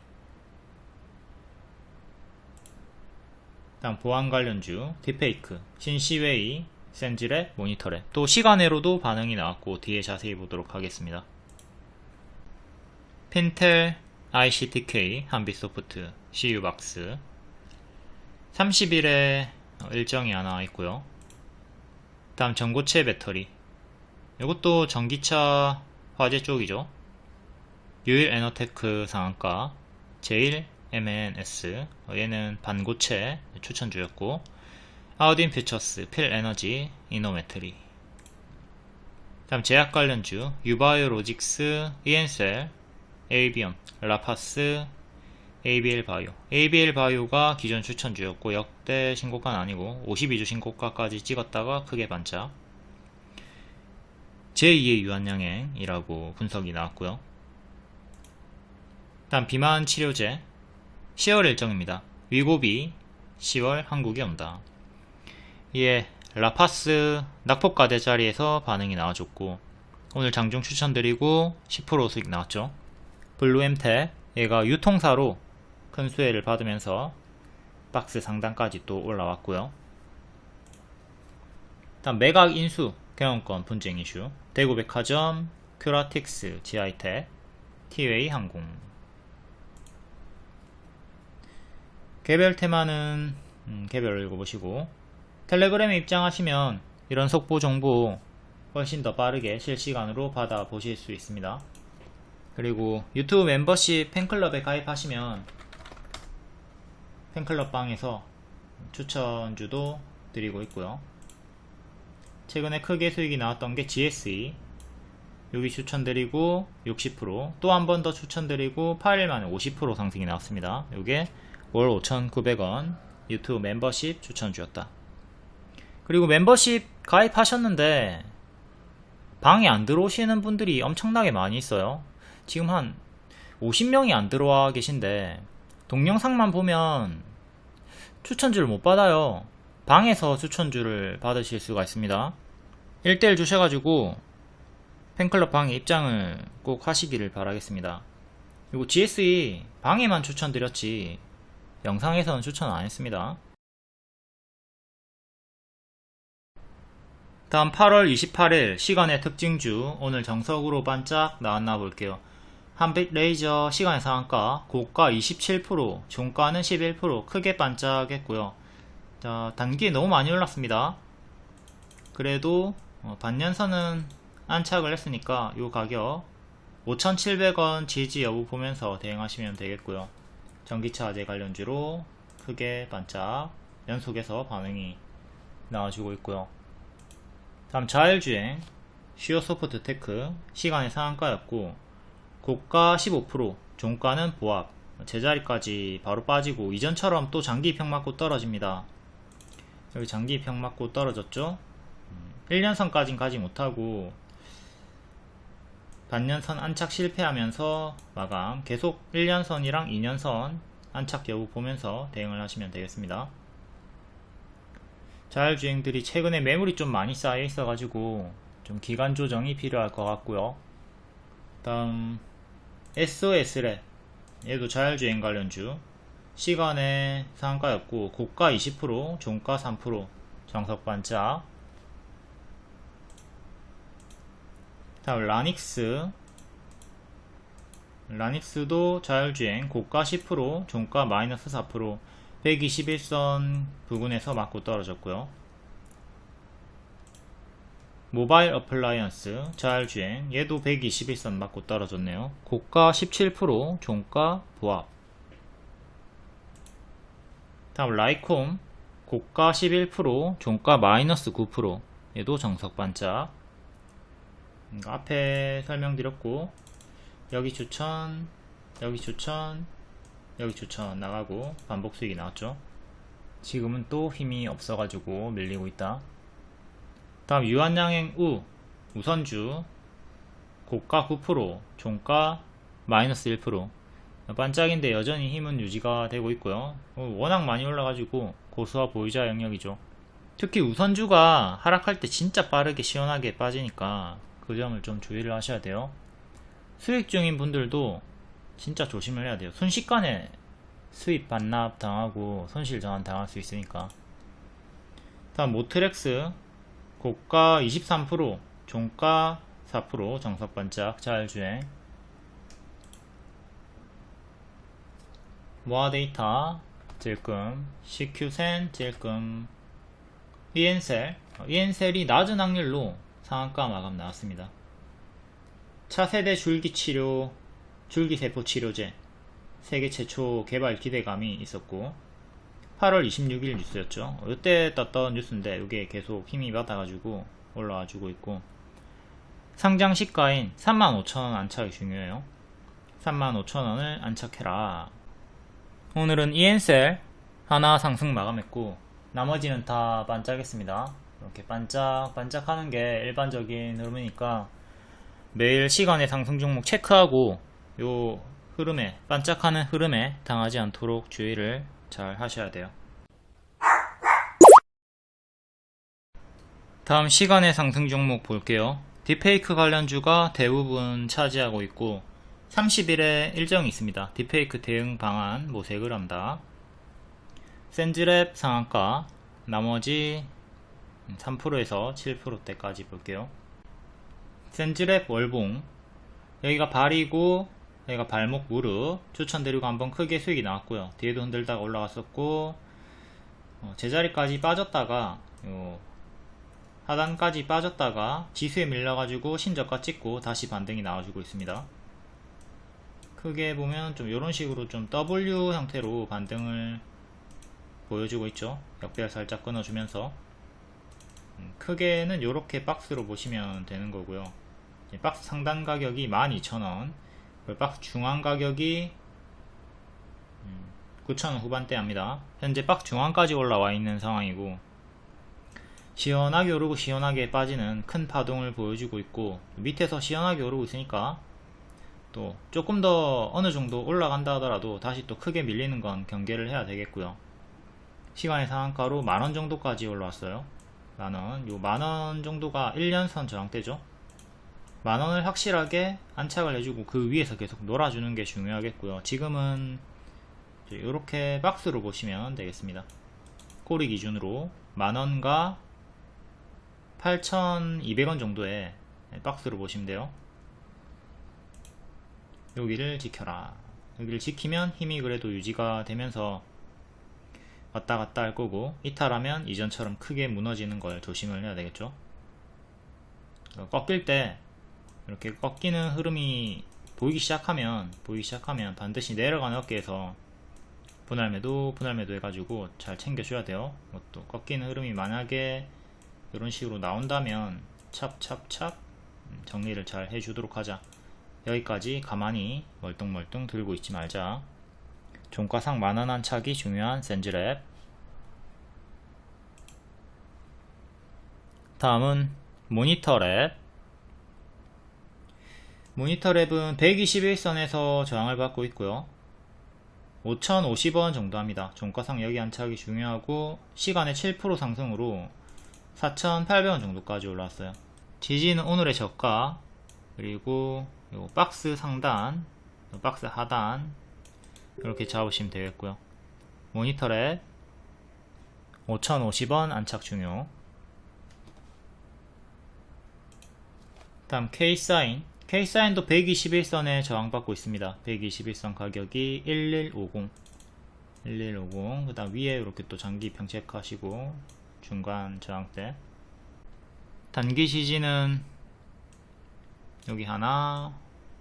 다음 보안 관련주 딥페이크, 신시웨이, 센즈랩, 모니터랩. 또 시간외로도 반응이 나왔고 뒤에 자세히 보도록 하겠습니다. 핀텔, ICTK, 한빛소프트, CU박스. 30일에 일정이 하나 있고요. 다음 전고체 배터리. 이것도 전기차 화재 쪽이죠. 유일 에너테크 상한가, 제일 MNS, 얘는 반고체 추천주였고, 아우딘 퓨처스, 필에너지, 이노메트리. 다음 제약 관련주 유바이오로직스, 이엔셀, 에이비언, 라파스, ABL 바이오. ABL 바이오가 기존 추천주였고 역대 신고가는 아니고 52주 신고가까지 찍었다가 크게 반짝. 제2의 유한양행이라고 분석이 나왔고요. 다음 비만 치료제 10월 일정입니다. 위고비 10월 한국에 온다. 이에 라파스 낙폭과대 자리에서 반응이 나와줬고, 오늘 장중 추천드리고 10% 수익 나왔죠. 블루엠텍, 얘가 유통사로 큰 수혜를 받으면서 박스 상단까지 또 올라왔고요. 다음 매각 인수 경영권 분쟁 이슈 대구백화점, 큐라틱스, 지하이텍, 티웨이 항공. 개별 테마는 개별 읽어보시고, 텔레그램에 입장하시면 이런 속보 정보 훨씬 더 빠르게 실시간으로 받아보실 수 있습니다. 그리고 유튜브 멤버십 팬클럽에 가입하시면 팬클럽 방에서 추천주도 드리고 있고요. 최근에 크게 수익이 나왔던 게 GSE, 여기 추천드리고 60%, 또 한 번 더 추천드리고 8일 만에 50% 상승이 나왔습니다. 이게 월 5,900원 유튜브 멤버십 추천주였다. 그리고 멤버십 가입하셨는데 방에 안 들어오시는 분들이 엄청나게 많이 있어요. 지금 한 50명이 안 들어와 계신데 동영상만 보면 추천주를 못 받아요. 방에서 추천주를 받으실 수가 있습니다. 1대1 주셔가지고 팬클럽 방에 입장을 꼭 하시기를 바라겠습니다. 그리고 GSE 방에만 추천드렸지 영상에서는 추천 안 했습니다. 다음 8월 28일 시간의 특징주, 오늘 정석으로 반짝 나왔나 볼게요. 한빛 레이저 시간의 상한가, 고가 27%, 종가는 11% 크게 반짝했고요. 자, 단기에 너무 많이 올랐습니다. 그래도 반년선은 안착을 했으니까 이 가격 5,700원 지지 여부 보면서 대응하시면 되겠고요. 전기차 화재 관련주로 크게 반짝 연속해서 반응이 나와주고 있고요. 다음 자율주행 슈어소프트테크 시간의 상한가였고 고가 15%, 종가는 보합, 제자리까지 바로 빠지고 이전처럼 또 장기 입형 맞고 떨어집니다. 여기 장기 입형 맞고 떨어졌죠. 1년선까진 가지 못하고 반년선 안착 실패하면서 마감. 계속 1년선이랑 2년선 안착 여부 보면서 대응을 하시면 되겠습니다. 자율주행들이 최근에 매물이 좀 많이 쌓여 있어 가지고 좀 기간 조정이 필요할 것 같고요. 다음 SOS랩, 얘도 자율주행 관련주 시간의 상한가였고 고가 20%, 종가 3%, 정석 반짝. 다음 라닉스도 자율주행 고가 10%, 종가 마이너스 4%, 121선 부근에서 맞고 떨어졌고요. 모바일 어플라이언스 자율주행, 얘도 121선 맞고 떨어졌네요. 고가 17%, 종가 보합. 다음 라이콤 고가 11%, 종가 마이너스 9%, 얘도 정석 반짝. 앞에 설명드렸고 여기 추천, 여기 추천, 여기 추천 나가고 반복 수익이 나왔죠. 지금은 또 힘이 없어가지고 밀리고 있다. 다음 유한양행 우선주 고가 9%, 종가 마이너스 1%, 반짝인데 여전히 힘은 유지가 되고 있고요. 워낙 많이 올라가지고 고수와 보유자 영역이죠. 특히 우선주가 하락할 때 진짜 빠르게 시원하게 빠지니까 그 점을 좀 주의를 하셔야 돼요. 수익 중인 분들도 진짜 조심을 해야 돼요. 순식간에 수입 반납 당하고 손실 전환 당할 수 있으니까. 다음 모트렉스 고가 23%, 종가 4%, 정석 반짝 자율주행. 모아데이터 찔끔, CQ센 찔끔, 이엔셀이 낮은 확률로 상한가 마감 나왔습니다. 차세대 줄기치료, 줄기세포 치료제 세계 최초 개발 기대감이 있었고 8월 26일 뉴스였죠. 이때 떴던 뉴스인데 이게 계속 힘이 받아가지고 올라와주고 있고, 상장 시가인 35,000원 안착이 중요해요. 35,000원을 안착해라. 오늘은 이엔셀 하나 상승 마감했고 나머지는 다 반짝했습니다. 이렇게 반짝 하는 게 일반적인 흐름이니까 매일 시간의 상승 종목 체크하고 요 흐름에, 반짝하는 흐름에 당하지 않도록 주의를 잘 하셔야 돼요. 다음 시간의 상승 종목 볼게요. 딥페이크 관련주가 대부분 차지하고 있고 30일에 일정이 있습니다. 딥페이크 대응 방안 모색을 한다. 센즈랩 상한가, 나머지 3%에서 7%대까지 볼게요. 센즈랩 월봉, 여기가 발이고 여기가 발목 무릎 추천드리고 한번 크게 수익이 나왔고요. 뒤에도 흔들다가 올라갔었고 제자리까지 빠졌다가 하단까지 빠졌다가 지수에 밀려가지고 신저가 찍고 다시 반등이 나와주고 있습니다. 크게 보면 좀 이런 식으로 좀 W 형태로 반등을 보여주고 있죠. 역배열 살짝 끊어주면서 크게는 이렇게 박스로 보시면 되는 거고요. 박스 상단 가격이 12,000원, 박스 중앙 가격이 9,000원 후반대 합니다. 현재 박스 중앙까지 올라와 있는 상황이고 시원하게 오르고 시원하게 빠지는 큰 파동을 보여주고 있고, 밑에서 시원하게 오르고 있으니까 또 조금 더 어느 정도 올라간다 하더라도 다시 또 크게 밀리는 건 경계를 해야 되겠고요. 시간의 상한가로 만원 정도까지 올라왔어요. 만원, 요 만원 정도가 1년선 저항대죠. 만원을 확실하게 안착을 해주고 그 위에서 계속 놀아주는 게 중요하겠고요. 지금은 이렇게 박스로 보시면 되겠습니다. 꼬리 기준으로 만원과 8,200원 정도의 박스로 보시면 돼요. 여기를 지켜라. 여기를 지키면 힘이 그래도 유지가 되면서 왔다 갔다 할 거고, 이탈하면 이전처럼 크게 무너지는 걸 조심을 해야 되겠죠. 꺾일 때 이렇게 꺾이는 흐름이 보이기 시작하면 반드시 내려가는 어깨에서 분할매도 해가지고 잘 챙겨줘야 돼요. 또 꺾이는 흐름이 만약에 이런 식으로 나온다면 찹찹찹 정리를 잘 해주도록 하자. 여기까지 가만히 멀뚱멀뚱 들고 있지 말자. 종가상 만원 안착이 중요한 센즈랩. 다음은 모니터랩. 모니터랩은 121선에서 저항을 받고 있고요. 5,050원 정도 합니다. 종가상 여기 안착이 중요하고 시간의 7% 상승으로 4,800원 정도까지 올라왔어요. 지지는 오늘의 저가, 그리고 요 박스 상단, 박스 하단 이렇게 잡으시면 되겠고요. 모니터랩 5,050원 안착 중요. 다음 K사인도 121선에 저항받고 있습니다. 121선 가격이 1150, 그 다음 위에 이렇게 또 장기평 체크하시고 중간 저항대. 단기 지지는 여기 하나,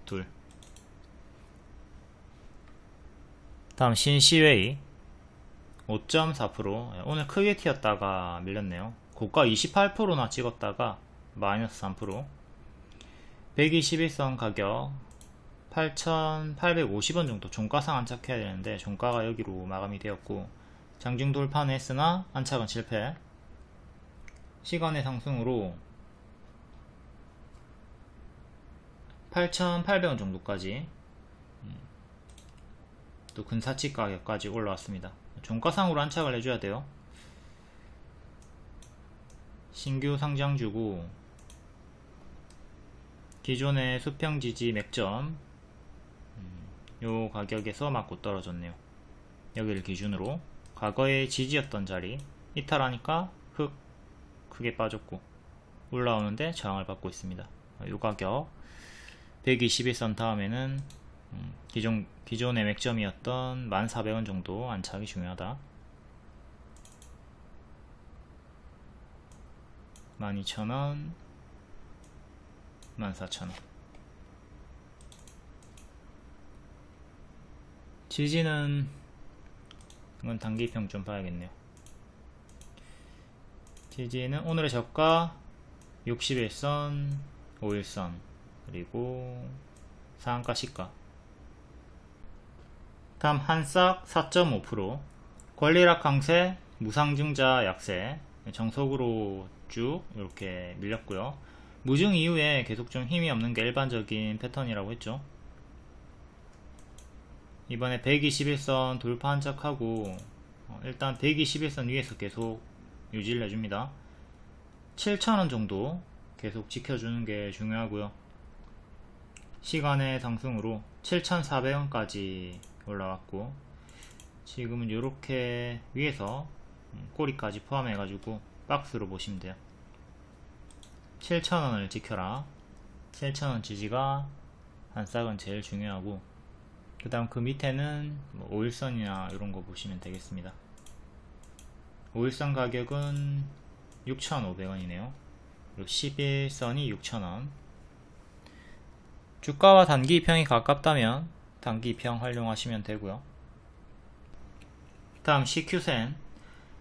둘. 다음 신시웨이 5.4%. 오늘 크게 튀었다가 밀렸네요. 고가 28%나 찍었다가 마이너스 3%. 121선 가격 8,850원 정도 종가상 안착해야 되는데 종가가 여기로 마감이 되었고, 장중 돌파는 했으나 안착은 실패. 시간의 상승으로 8,800원 정도까지, 또 근사치 가격까지 올라왔습니다. 종가상으로 안착을 해줘야 돼요. 신규 상장주고 기존의 수평지지 맥점 요 가격에서 맞고 떨어졌네요. 여기를 기준으로 과거의 지지였던 자리 이탈하니까 흑 크게 빠졌고 올라오는데 저항을 받고 있습니다. 요 가격 121선 다음에는 기존의 맥점이었던 1,400원 정도 안착이 중요하다. 12,000원, 14,000원. 지지는 이건 단기평 좀 봐야겠네요. 지지는 오늘의 저가 61선, 5일선, 그리고 상한가 시가. 다음 한싹 4.5%, 권리락 강세, 무상증자 약세, 정석으로 쭉 이렇게 밀렸고요. 무증 이후에 계속 좀 힘이 없는 게 일반적인 패턴이라고 했죠. 이번에 121선 돌파 한착하고 일단 121선 위에서 계속 유지를 해줍니다. 7,000원 정도 계속 지켜주는 게 중요하고요. 시간의 상승으로 7,400원까지 올라왔고, 지금은 이렇게 위에서 꼬리까지 포함해 가지고 박스로 보시면 돼요. 7,000원을 지켜라. 7,000원 지지가 한싹은 제일 중요하고, 그 다음 그 밑에는 5일선이나 이런거 보시면 되겠습니다. 5일선 가격은 6,500원이네요 그리고 11선이 6,000원. 주가와 단기 평이 가깝다면 단기 평 활용하시면 되고요. 다음 CQ센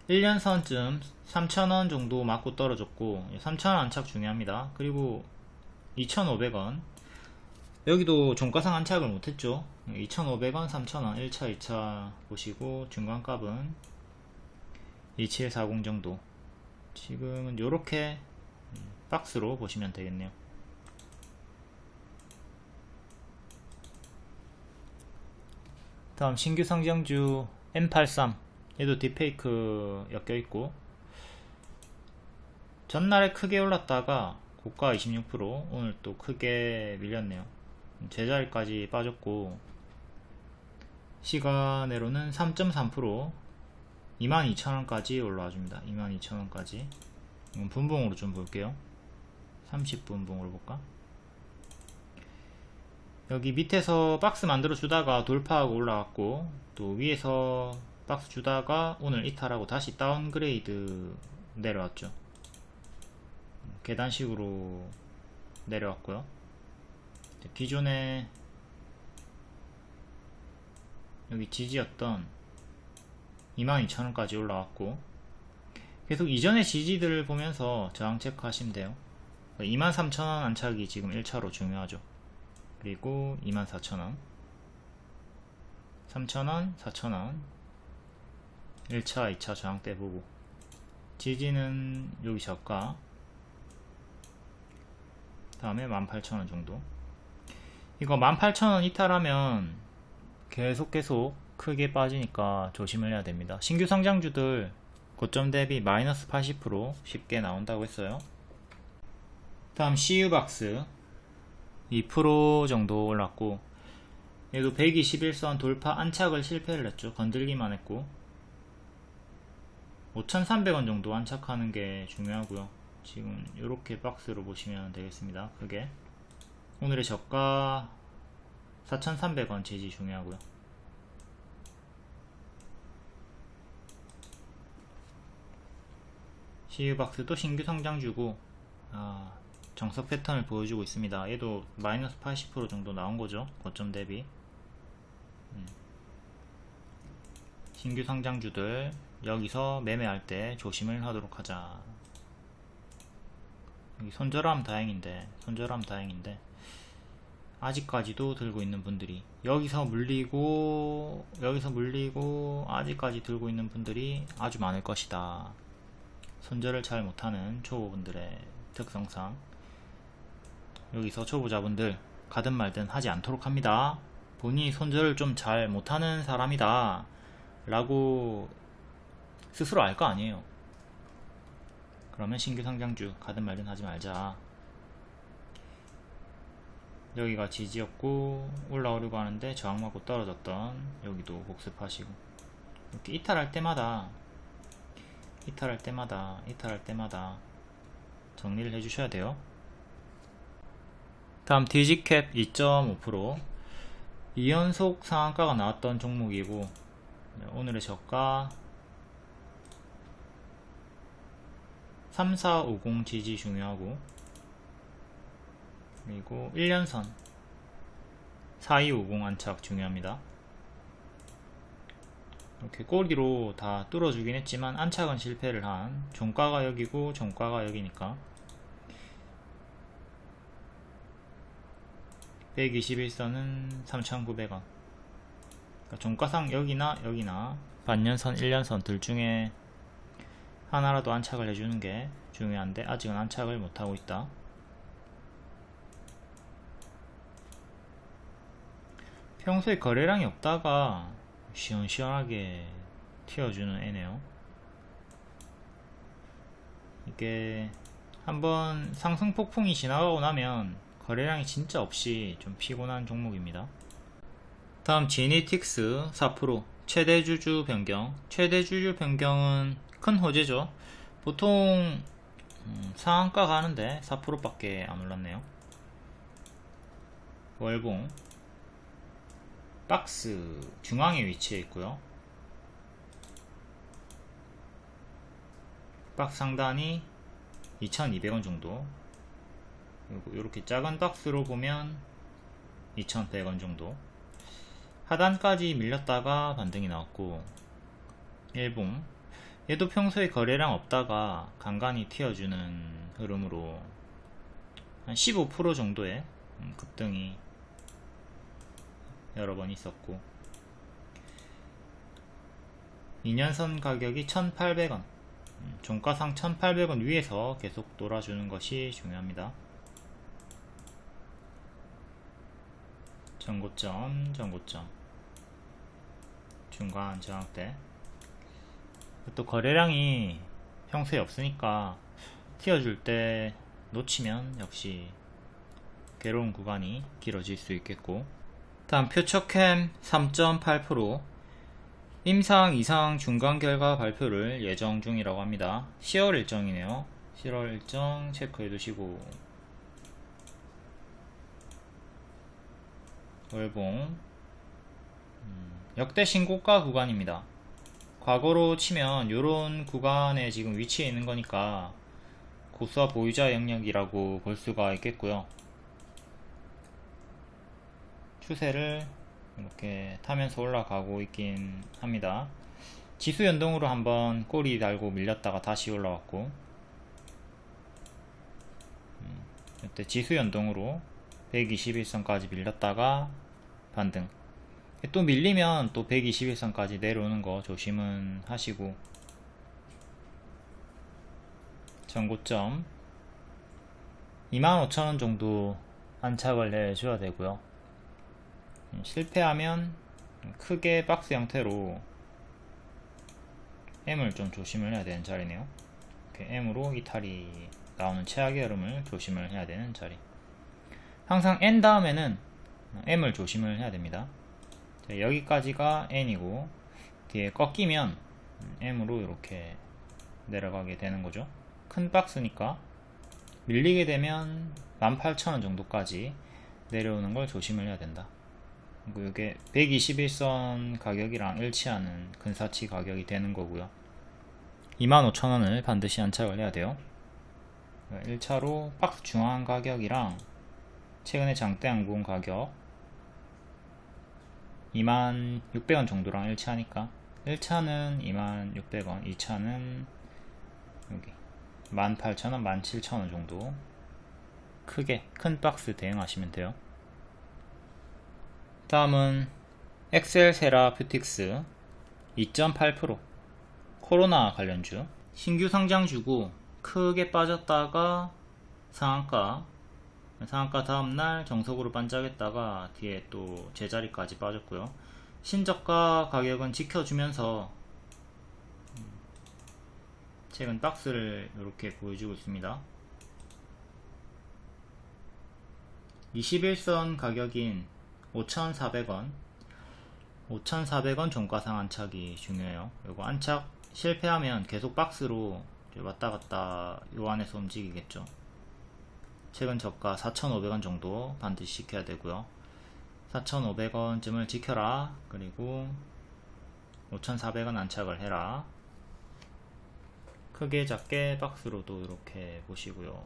1년선쯤 3,000원 정도 맞고 떨어졌고 3,000원 안착 중요합니다. 그리고 2,500원 여기도 종가상 안착을 못했죠. 2,500원, 3,000원 1차, 2차 보시고 중간값은 2740 정도. 지금은 요렇게 박스로 보시면 되겠네요. 다음 신규 상장주 M83, 얘도 딥페이크 엮여있고 전날에 크게 올랐다가 고가 26%, 오늘 또 크게 밀렸네요. 제자리까지 빠졌고 시간으로는 3.3% 22,000원까지 올라와줍니다. 22,000원까지. 이건 분봉으로 좀 볼게요. 30분봉으로 볼까? 여기 밑에서 박스 만들어 주다가 돌파하고 올라왔고, 또 위에서 박스 주다가 오늘 이탈하고 다시 다운그레이드 내려왔죠. 계단식으로 내려왔고요. 기존의 여기 지지였던 22,000원까지 올라왔고, 계속 이전의 지지들을 보면서 저항 체크하시면 돼요. 23,000원 안착이 지금 1차로 중요하죠. 그리고 24,000원, 3,000원, 4,000원 1차, 2차 저항대 보고, 지지는 여기 저가, 다음에 18,000원 정도. 이거 18,000원 이탈하면 계속 크게 빠지니까 조심을 해야 됩니다. 신규 상장주들 고점 대비 마이너스 80% 쉽게 나온다고 했어요. 다음 CU박스 2% 정도 올랐고, 얘도 121선 돌파 안착을 실패를 했죠. 건들기만 했고, 5,300원 정도 안착하는 게 중요하고요. 지금 이렇게 박스로 보시면 되겠습니다. 크게 오늘의 저가 4,300원 지지 중요하고요. CU박스도 신규 상장주고, 정석 패턴을 보여주고 있습니다. 얘도 마이너스 80% 정도 나온 거죠. 고점 대비. 신규 상장주들 여기서 매매할 때 조심을 하도록 하자. 여기 손절하면 다행인데 아직까지도 들고 있는 분들이, 여기서 물리고 아직까지 들고 있는 분들이 아주 많을 것이다. 손절을 잘 못하는 초보분들의 특성상 여기서 초보자분들 가든 말든 하지 않도록 합니다. 본인이 손절을 좀 잘 못하는 사람이다 라고 스스로 알 거 아니에요. 그러면 신규 상장주 가든 말든 하지 말자. 여기가 지지였고 올라오려고 하는데 저항 맞고 떨어졌던 여기도 복습하시고, 이렇게 이탈할 때마다 정리를 해주셔야 돼요. 다음 디지캡 2.5% 2연속 상한가가 나왔던 종목이고, 오늘의 저가 3450 지지 중요하고, 그리고 1년선 4250 안착 중요합니다. 이렇게 꼬리로 다 뚫어주긴 했지만 안착은 실패를 한, 종가가 여기고 종가가 여기니까 121선은 3,900원. 그러니까 종가상 여기나 반년선 1년선 둘 중에 하나라도 안착을 해주는 게 중요한데 아직은 안착을 못하고 있다. 평소에 거래량이 없다가 시원시원하게 튀어주는 애네요. 이게 한번 상승 폭풍이 지나가고 나면 거래량이 진짜 없이 좀 피곤한 종목입니다. 다음 지니틱스 4% 최대 주주 변경. 최대 주주 변경은 큰 호재죠. 보통 상한가 가는데 4%밖에 안 올랐네요. 월봉 박스 중앙에 위치해 있고요. 박스 상단이 2,200원 정도, 그리고 이렇게 작은 박스로 보면 2,100원 정도. 하단까지 밀렸다가 반등이 나왔고, 일봉 얘도 평소에 거래량 없다가 간간히 튀어주는 흐름으로 한 15% 정도의 급등이 여러 번 있었고, 2년선 가격이 1,800원, 종가상 1,800원 위에서 계속 놀아주는 것이 중요합니다. 전고점 중간 저항대. 또 거래량이 평소에 없으니까 튀어줄 때 놓치면 역시 괴로운 구간이 길어질 수 있겠고, 다음 표척햄 3.8% 임상 이상 중간 결과 발표를 예정 중이라고 합니다. 10월 일정이네요. 10월 일정 체크해 두시고, 월봉 역대 신고가 구간입니다. 과거로 치면 요런 구간에 지금 위치해 있는 거니까 고수와 보유자 영역이라고 볼 수가 있겠고요. 추세를 이렇게 타면서 올라가고 있긴 합니다. 지수 연동으로 한번 꼬리 달고 밀렸다가 다시 올라왔고, 이때 지수 연동으로 121선까지 밀렸다가 반등. 또 밀리면 또 121선까지 내려오는 거 조심은 하시고, 전고점 25,000원 정도 안착을 해줘야 되고요. 실패하면 크게 박스 형태로 M을 좀 조심을 해야 되는 자리네요. 이렇게 M으로 이탈이 나오는 최악의 흐름을 조심을 해야 되는 자리. 항상 N 다음에는 M을 조심을 해야 됩니다. 자, 여기까지가 N이고 뒤에 꺾이면 M으로 이렇게 내려가게 되는 거죠. 큰 박스니까 밀리게 되면 18,000원 정도까지 내려오는 걸 조심을 해야 된다. 그리고 이게 121선 가격이랑 일치하는 근사치 가격이 되는 거고요. 25,000원을 반드시 안착을 해야 돼요. 1차로 박스 중앙 가격이랑 최근에 장대 양봉 가격 26,000원 정도랑 일치하니까 1차는 26,000원, 2차는 여기 18,000원, 17,000원 정도 크게 큰 박스 대응하시면 돼요. 다음은 엑셀세라퓨틱스 2.8% 코로나 관련주 신규 상장주고 크게 빠졌다가 상한가 다음날 정석으로 반짝했다가 뒤에 또 제자리까지 빠졌고요. 신저가 가격은 지켜주면서 최근 박스를 이렇게 보여주고 있습니다. 21선 가격인 5,400원 5,400원 종가상 안착이 중요해요. 이거 안착 실패하면 계속 박스로 왔다갔다 요 안에서 움직이겠죠. 최근 저가 4,500원 정도 반드시 지켜야 되고요. 4,500원쯤을 지켜라. 그리고 5,400원 안착을 해라. 크게 작게 박스로도 이렇게 보시고요.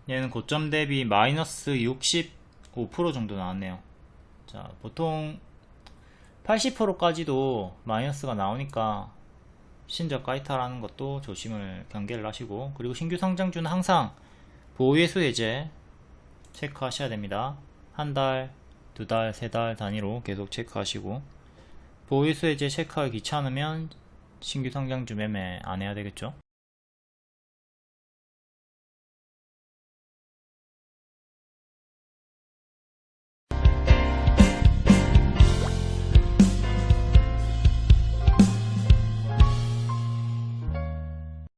얘는 고점 대비 마이너스 65% 정도 나왔네요. 자, 보통 80%까지도 마이너스가 나오니까 신저가 이탈하는 것도 조심을 경계를 하시고, 그리고 신규 상장주는 항상 보유예수 해제 체크하셔야 됩니다. 한 달, 두 달, 세 달 단위로 계속 체크하시고, 보유예수 해제 체크하기 귀찮으면 신규 상장주 매매 안 해야 되겠죠.